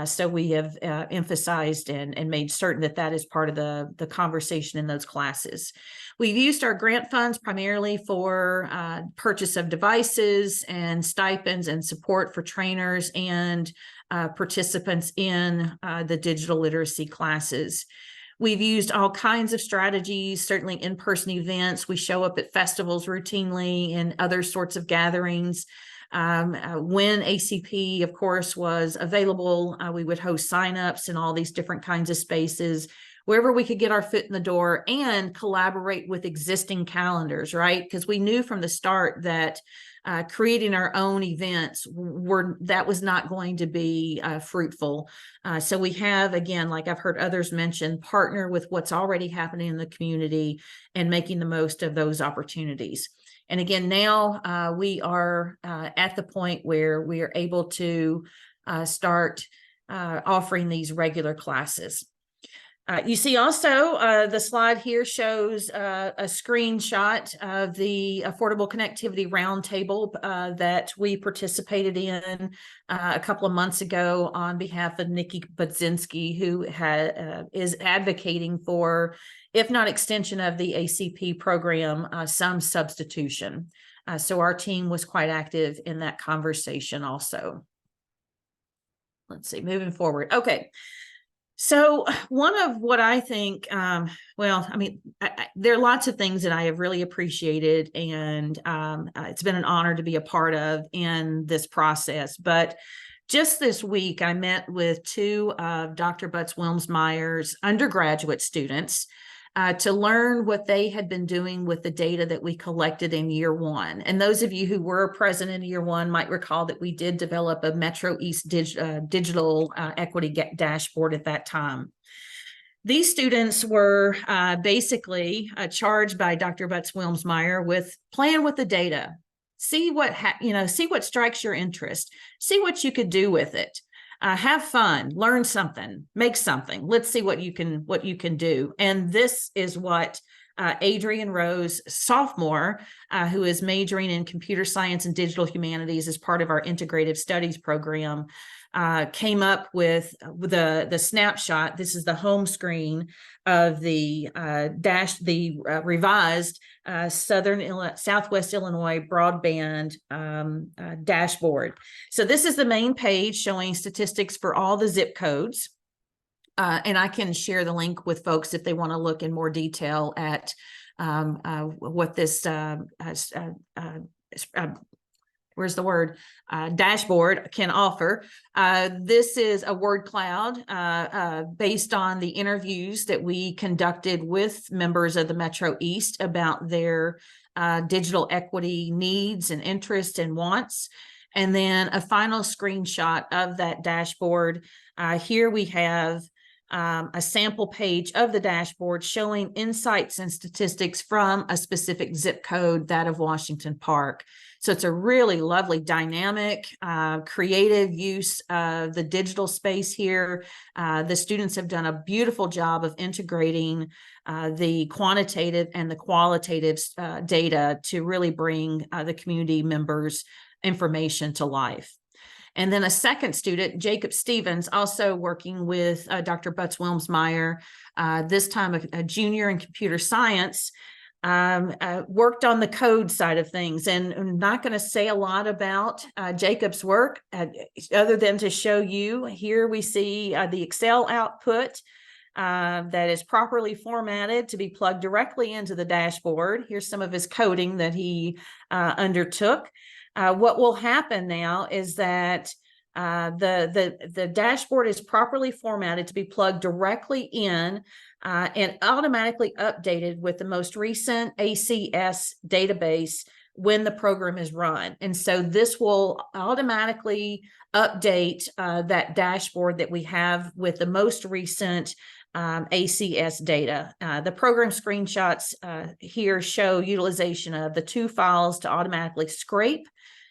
So we have emphasized and made certain that that is part of the conversation in those classes. We've used our grant funds primarily for purchase of devices and stipends and support for trainers and participants in the digital literacy classes. We've used all kinds of strategies, certainly in-person events. We show up at festivals routinely and other sorts of gatherings. When ACP, of course, was available, we would host signups in all these different kinds of spaces, wherever we could get our foot in the door and collaborate with existing calendars, right? Because we knew from the start that creating our own events that was not going to be fruitful. So we have, again, like I've heard others mention, partner with what's already happening in the community and making the most of those opportunities. And again, now we are at the point where we are able to start offering these regular classes. You see also the slide here shows a screenshot of the Affordable Connectivity Roundtable that we participated in a couple of months ago on behalf of Nikki Budzinski, who is advocating for, if not extension of the ACP program, some substitution. So our team was quite active in that conversation also. Let's see, moving forward. Okay. So one of what I think, well, I mean, there are lots of things that I have really appreciated, and it's been an honor to be a part of in this process. But just this week, I met with 2 of Dr. Butts-Wilmsmeyer's undergraduate students to learn what they had been doing with the data that we collected in year 1. And those of you who were present in year 1 might recall that we did develop a Metro East digital equity dashboard at that time. These students were basically charged by Dr. Butts-Wilmsmeyer with playing with the data, see what strikes your interest, see what you could do with it. Have fun, learn something, make something. Let's see what you can do. And this is what Adrian Rose, sophomore, who is majoring in computer science and digital humanities as part of our integrative studies program, came up with the snapshot. This is the home screen of the revised Southwest Illinois broadband dashboard. So this is the main page showing statistics for all the zip codes. And I can share the link with folks if they want to look in more detail at what this dashboard can offer. This is a word cloud based on the interviews that we conducted with members of the Metro East about their digital equity needs and interests and wants. And then a final screenshot of that dashboard. Here we have a sample page of the dashboard showing insights and statistics from a specific zip code, that of Washington Park. So it's a really lovely, dynamic, creative use of the digital space here. The students have done a beautiful job of integrating the quantitative and the qualitative data to really bring the community members' information to life. And then a second student, Jacob Stevens, also working with Dr. Butts Wilmsmeyer, this time a junior in computer science, worked on the code side of things. And I'm not going to say a lot about Jacob's work other than to show you. Here we see the Excel output that is properly formatted to be plugged directly into the dashboard. Here's some of his coding that he undertook. What will happen now is that the dashboard is properly formatted to be plugged directly in and automatically updated with the most recent ACS database when the program is run. And so this will automatically update that dashboard that we have with the most recent ACS data. The program screenshots here show utilization of the two files to automatically scrape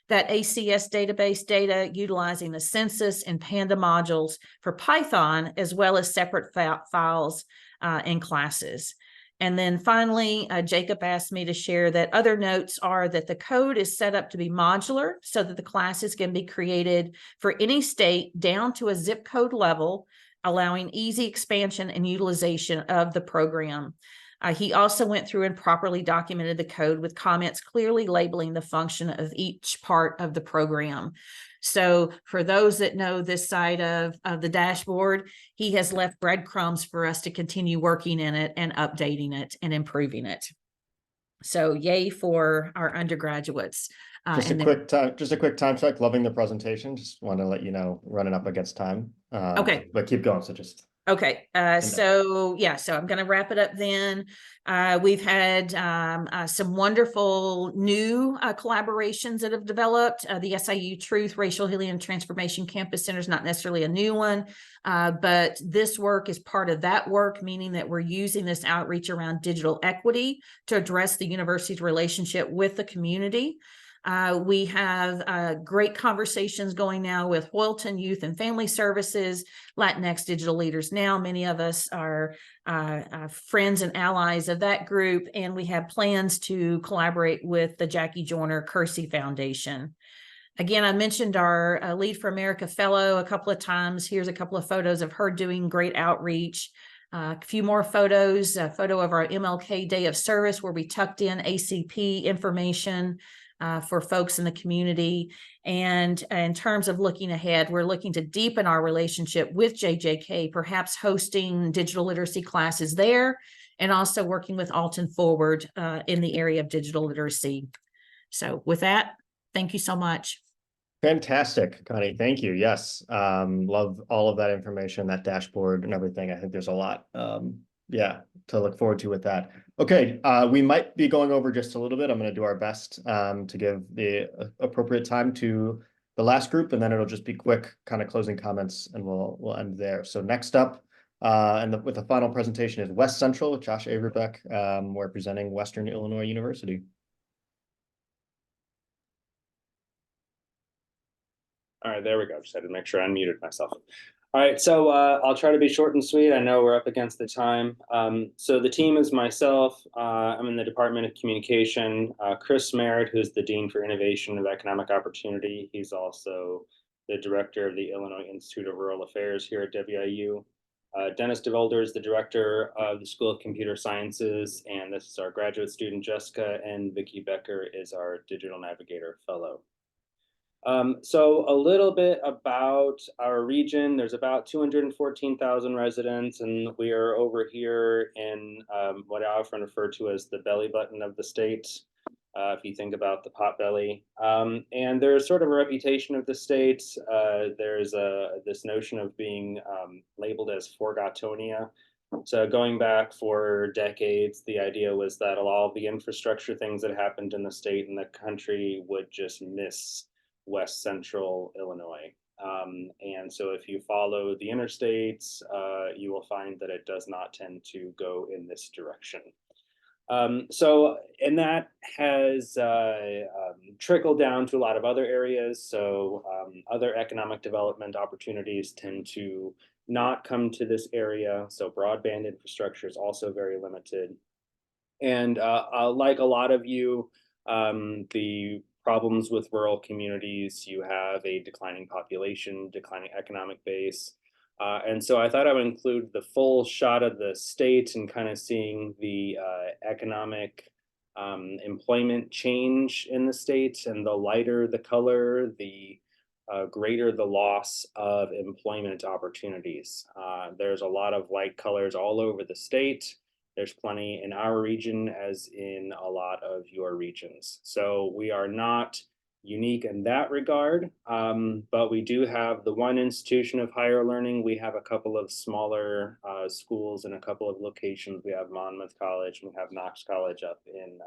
that ACS database data, utilizing the census and Panda modules for Python, as well as separate files in classes. And then finally, Jacob asked me to share that other notes are that the code is set up to be modular so that the classes can be created for any state down to a zip code level, allowing easy expansion and utilization of the program. He also went through and properly documented the code with comments clearly labeling the function of each part of the program. So for those that know this side of the dashboard, he has left breadcrumbs for us to continue working in it and updating it and improving it. So yay for our undergraduates. Just a quick time check. Loving the presentation. Just want to let you know, running up against time. Okay. But keep going. So just. Okay, so I'm going to wrap it up then. We've had some wonderful new collaborations that have developed. The SIU Truth Racial Healing and Transformation Campus Center is not necessarily a new one, but this work is part of that work, meaning that we're using this outreach around digital equity to address the university's relationship with the community. We have great conversations going now with Hoyleton Youth and Family Services, Latinx Digital Leaders Now. Many of us are friends and allies of that group, and we have plans to collaborate with the Jackie Joyner Kersey Foundation. Again, I mentioned our Lead for America Fellow a couple of times. Here's a couple of photos of her doing great outreach. A few more photos, a photo of our MLK Day of Service where we tucked in ACP information for folks in the community. And in terms of looking ahead, we're looking to deepen our relationship with JJK, perhaps hosting digital literacy classes there, and also working with Alton Forward in the area of digital literacy. So with that, thank you so much. Fantastic, Connie. Thank you. Yes. Love all of that information, that dashboard and everything. I think there's a lot, to look forward to with that. Okay. We might be going over just a little bit. I'm going to do our best to give the appropriate time to the last group, and then it'll just be quick kind of closing comments and we'll end there. So next up, with the final presentation is West Central, Josh Averbeck. We're presenting Western Illinois University. All right, there we go. Just had to make sure I unmuted myself. All right, so I'll try to be short and sweet. I know we're up against the time. So the team is myself. I'm in the Department of Communication. Chris Merritt, who's the Dean for Innovation and Economic Opportunity. He's also the Director of the Illinois Institute of Rural Affairs here at WIU. Dennis DeVolder is the Director of the School of Computer Sciences, and this is our graduate student, Jessica, and Vicki Becker is our Digital Navigator Fellow. So a little bit about our region. There's about 214,000 residents, and we are over here in what I often refer to as the belly button of the state, if you think about the pot belly. And there's sort of a reputation of the state. There's this notion of being labeled as Forgotonia. So going back for decades, the idea was that all of the infrastructure things that happened in the state and the country would just miss West Central Illinois. And so if you follow the interstates, you will find that it does not tend to go in this direction. And that has trickled down to a lot of other areas. So other economic development opportunities tend to not come to this area. So broadband infrastructure is also very limited. And like a lot of you, the problems with rural communities, you have a declining population, declining economic base. And so I thought I would include the full shot of the state and kind of seeing the economic employment change in the state. And the lighter the color, the greater the loss of employment opportunities. There's a lot of light colors all over the state. There's plenty in our region as in a lot of your regions. So we are not unique in that regard, but we do have the one institution of higher learning. We have a couple of smaller schools in a couple of locations. We have Monmouth College, and we have Knox College up in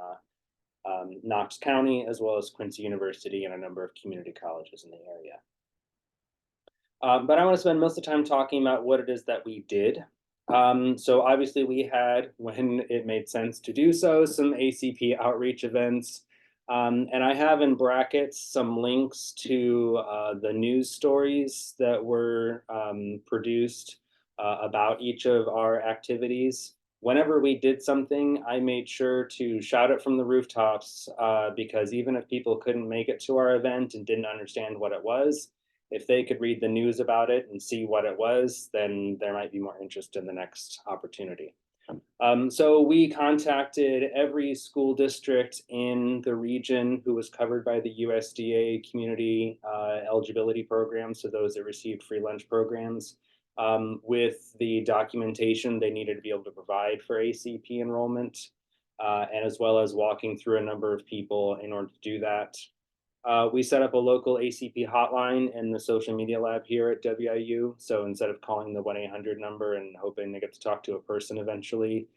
Knox County, as well as Quincy University and a number of community colleges in the area. But I want to spend most of the time talking about what it is that we did. So obviously we had, when it made sense to do so, some ACP outreach events. And I have in brackets some links to the news stories that were produced about each of our activities. Whenever we did something, I made sure to shout it from the rooftops because even if people couldn't make it to our event and didn't understand what it was, if they could read the news about it and see what it was, then there might be more interest in the next opportunity. So we contacted every school district in the region who was covered by the USDA community eligibility program, so those that received free lunch programs, with the documentation they needed to be able to provide for ACP enrollment, and as well as walking through a number of people in order to do that. We set up a local ACP hotline in the social media lab here at WIU. So instead of calling the 1-800 number and hoping to get to talk to a person eventually,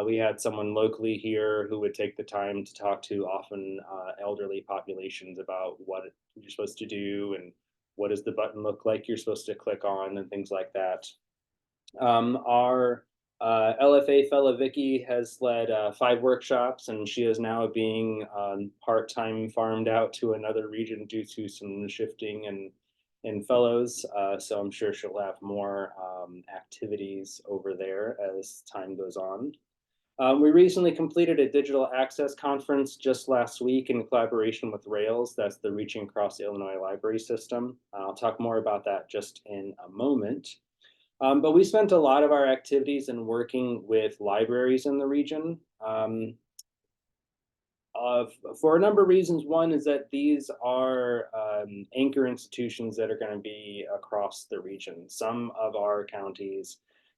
we had someone locally here who would take the time to talk to often elderly populations about what you're supposed to do and what does the button look like you're supposed to click on and things like that. Our LFA fellow Vicki has led 5 workshops, and she is now being part-time farmed out to another region due to some shifting in fellows. So I'm sure she'll have more activities over there as time goes on. We recently completed a digital access conference just last week in collaboration with Rails. That's the Reaching Across the Illinois Library System. I'll talk more about that just in a moment. But we spent a lot of our activities in working with libraries in the region for a number of reasons. One is that these are anchor institutions that are going to be across the region. Some of our counties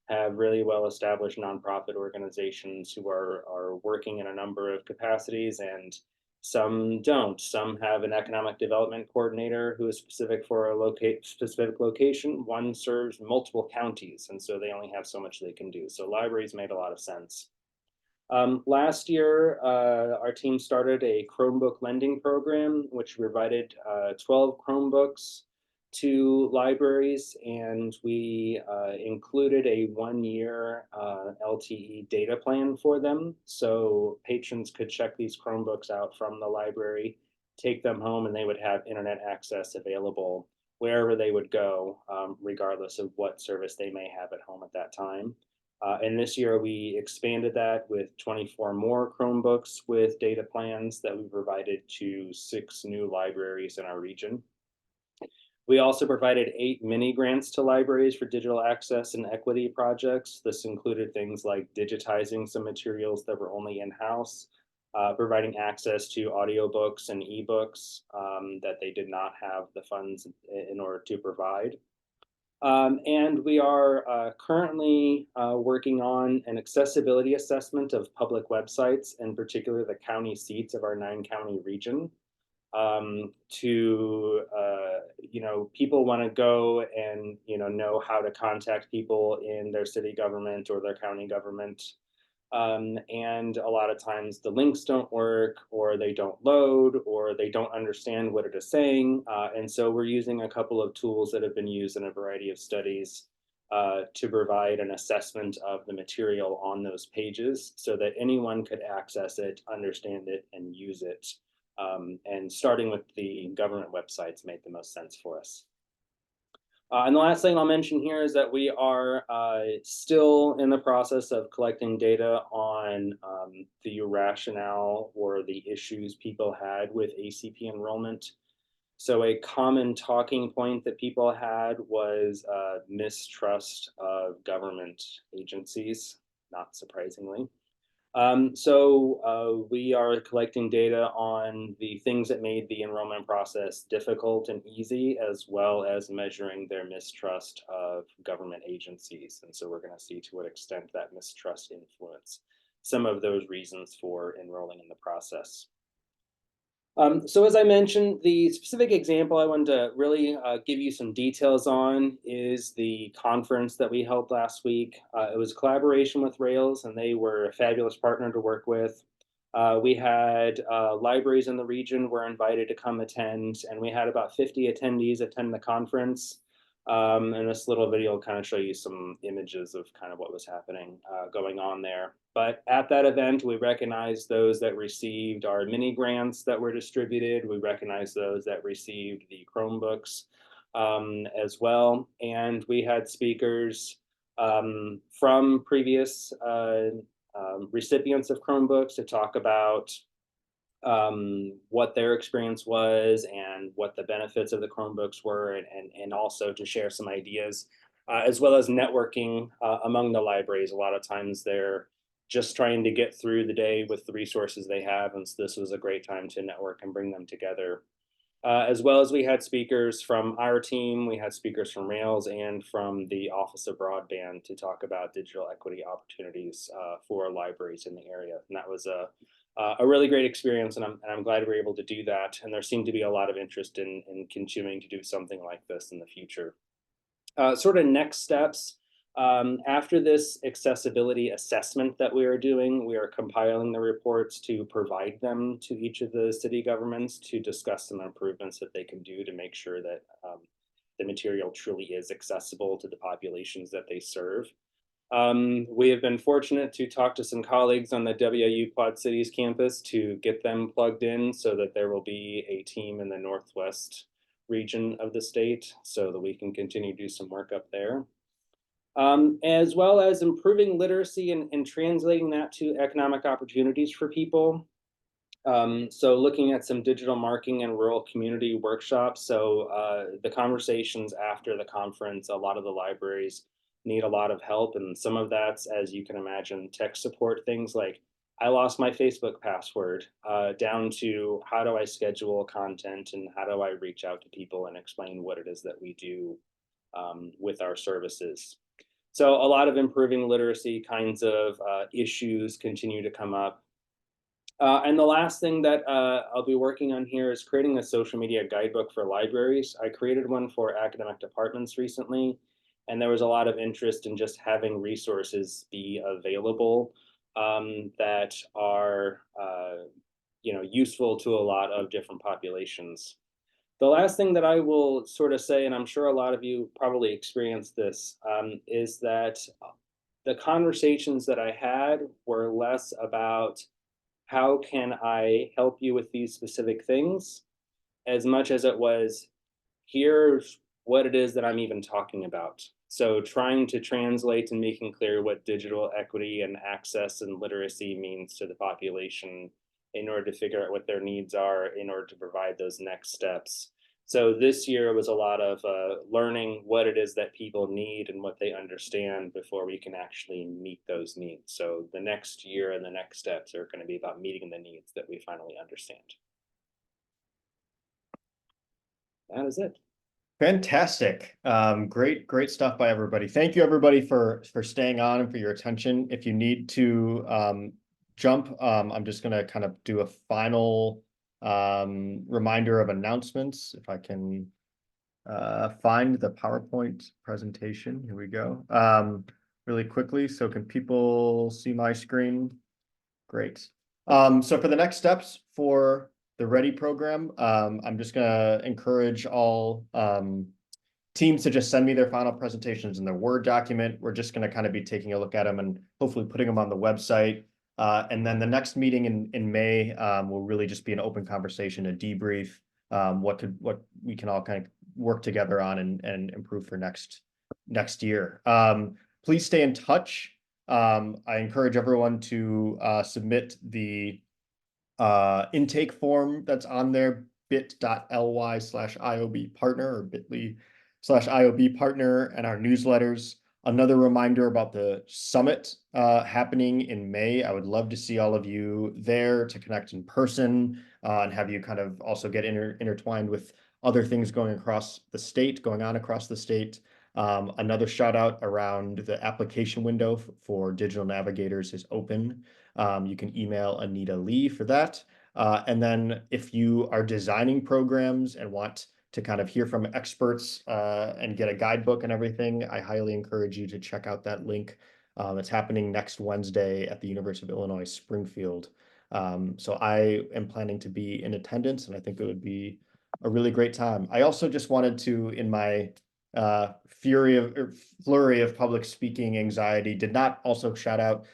have really well-established nonprofit organizations who are working in a number of capacities, and some don't. Some have an economic development coordinator who is specific for a specific location. One serves multiple counties, and so they only have so much they can do. So libraries made a lot of sense. Last year, our team started a Chromebook lending program, which provided 12 Chromebooks to libraries, and we included a 1-year LTE data plan for them. So patrons could check these Chromebooks out from the library, take them home, and they would have internet access available wherever they would go, regardless of what service they may have at home at that time. And this year we expanded that with 24 more Chromebooks with data plans that we provided to 6 new libraries in our region. We also provided 8 mini grants to libraries for digital access and equity projects. This included things like digitizing some materials that were only in-house, providing access to audiobooks and ebooks that they did not have the funds in order to provide. And we are currently working on an accessibility assessment of public websites, in particular the county seats of our 9-county region. People want to go and know how to contact people in their city government or their county government. And a lot of times the links don't work, or they don't load, or they don't understand what it is saying. And so we're using a couple of tools that have been used in a variety of studies to provide an assessment of the material on those pages so that anyone could access it, understand it, and use it. And starting with the government websites made the most sense for us. And the last thing I'll mention here is that we are still in the process of collecting data on the rationale or the issues people had with ACP enrollment. So a common talking point that people had was mistrust of government agencies, not surprisingly. We are collecting data on the things that made the enrollment process difficult and easy, as well as measuring their mistrust of government agencies. And so we're going to see to what extent that mistrust influenced some of those reasons for enrolling in the process. So as I mentioned, the specific example I wanted to really give you some details on is the conference that we held last week. It was a collaboration with Rails, and they were a fabulous partner to work with. We had libraries in the region were invited to come attend, and we had about 50 attendees attend the conference. And this little video will kind of show you some images of kind of what was happening going on there. But at that event, we recognized those that received our mini grants that were distributed. We recognized those that received the Chromebooks as well. And we had speakers from previous recipients of Chromebooks to talk about what their experience was and what the benefits of the Chromebooks were, and also to share some ideas, as well as networking among the libraries. A lot of times they're just trying to get through the day with the resources they have, and so this was a great time to network and bring them together. As well as we had speakers from our team, we had speakers from Rails and from the Office of Broadband to talk about digital equity opportunities for libraries in the area. And that was a really great experience, and I'm glad we were able to do that. And there seemed to be a lot of interest in continuing to do something like this in the future. Sort of next steps. After this accessibility assessment that we are doing, we are compiling the reports to provide them to each of the city governments to discuss some improvements that they can do to make sure that the material truly is accessible to the populations that they serve. We have been fortunate to talk to some colleagues on the WIU Quad Cities campus to get them plugged in so that there will be a team in the Northwest region of the state so that we can continue to do some work up there. As well as improving literacy and translating that to economic opportunities for people. So looking at some digital marketing and rural community workshops. So the conversations after the conference, a lot of the libraries need a lot of help. And some of that's, as you can imagine, tech support things like, I lost my Facebook password, down to how do I schedule content and how do I reach out to people and explain what it is that we do with our services. So a lot of improving literacy kinds of issues continue to come up. And the last thing that I'll be working on here is creating a social media guidebook for libraries. I created one for academic departments recently, and there was a lot of interest in just having resources be available that are useful to a lot of different populations. The last thing that I will sort of say, and I'm sure a lot of you probably experienced this, is that the conversations that I had were less about how can I help you with these specific things, as much as it was, here's what it is that I'm even talking about. So trying to translate and making clear what digital equity and access and literacy means to the population in order to figure out what their needs are in order to provide those next steps. So this year was a lot of learning what it is that people need and what they understand before we can actually meet those needs. So the next year and the next steps are going to be about meeting the needs that we finally understand. That is it. Fantastic. Great stuff by everybody. Thank you everybody for staying on and for your attention. If you need to jump, I'm just gonna kind of do a final reminder of announcements. If I can find the PowerPoint presentation. Here we go. Really quickly. So can people see my screen? Great. So for the next steps for the READY program, I'm just gonna encourage all teams to just send me their final presentations in their Word document. We're just gonna kind of be taking a look at them and hopefully putting them on the website. And then the next meeting in May will really just be an open conversation, a debrief, what we can all kind of work together on and improve for next year. Please stay in touch. I encourage everyone to submit the intake form that's on there, bit.ly/IOB partner or bit.ly/IOB partner, and our newsletters. Another reminder about the summit happening in May. I would love to see all of you there to connect in person and have you kind of also get intertwined with other things going on across the state. Another shout out around the application window for digital navigators is open. You can email Anita Lee for that. And then if you are designing programs and want to kind of hear from experts and get a guidebook and everything, I highly encourage you to check out that link. It's happening next Wednesday at the University of Illinois Springfield. So I am planning to be in attendance, and I think it would be a really great time. I also just wanted to, in my flurry of public speaking anxiety, did not also shout out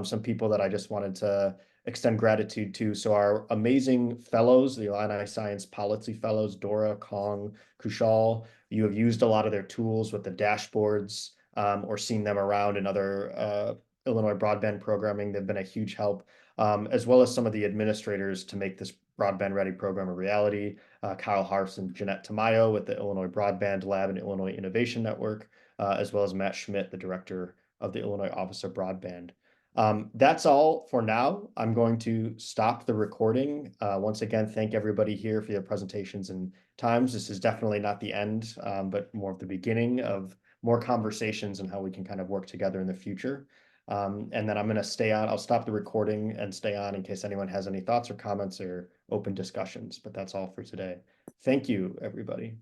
some people that I just wanted to extend gratitude to. So our amazing fellows, the Illini Science Policy Fellows, Dora, Kong, Kushal, you have used a lot of their tools with the dashboards or seen them around in other Illinois broadband programming. They've been a huge help, as well as some of the administrators to make this Broadband Ready program a reality. Kyle Harfs and Jeanette Tamayo with the Illinois Broadband Lab and Illinois Innovation Network, as well as Matt Schmidt, the director of the Illinois Office of Broadband. That's all for now. I'm going to stop the recording. Once again, thank everybody here for your presentations and times. This is definitely not the end, but more of the beginning of more conversations and how we can kind of work together in the future. And then I'm going to stay on. I'll stop the recording and stay on in case anyone has any thoughts or comments or open discussions. But that's all for today. Thank you, everybody.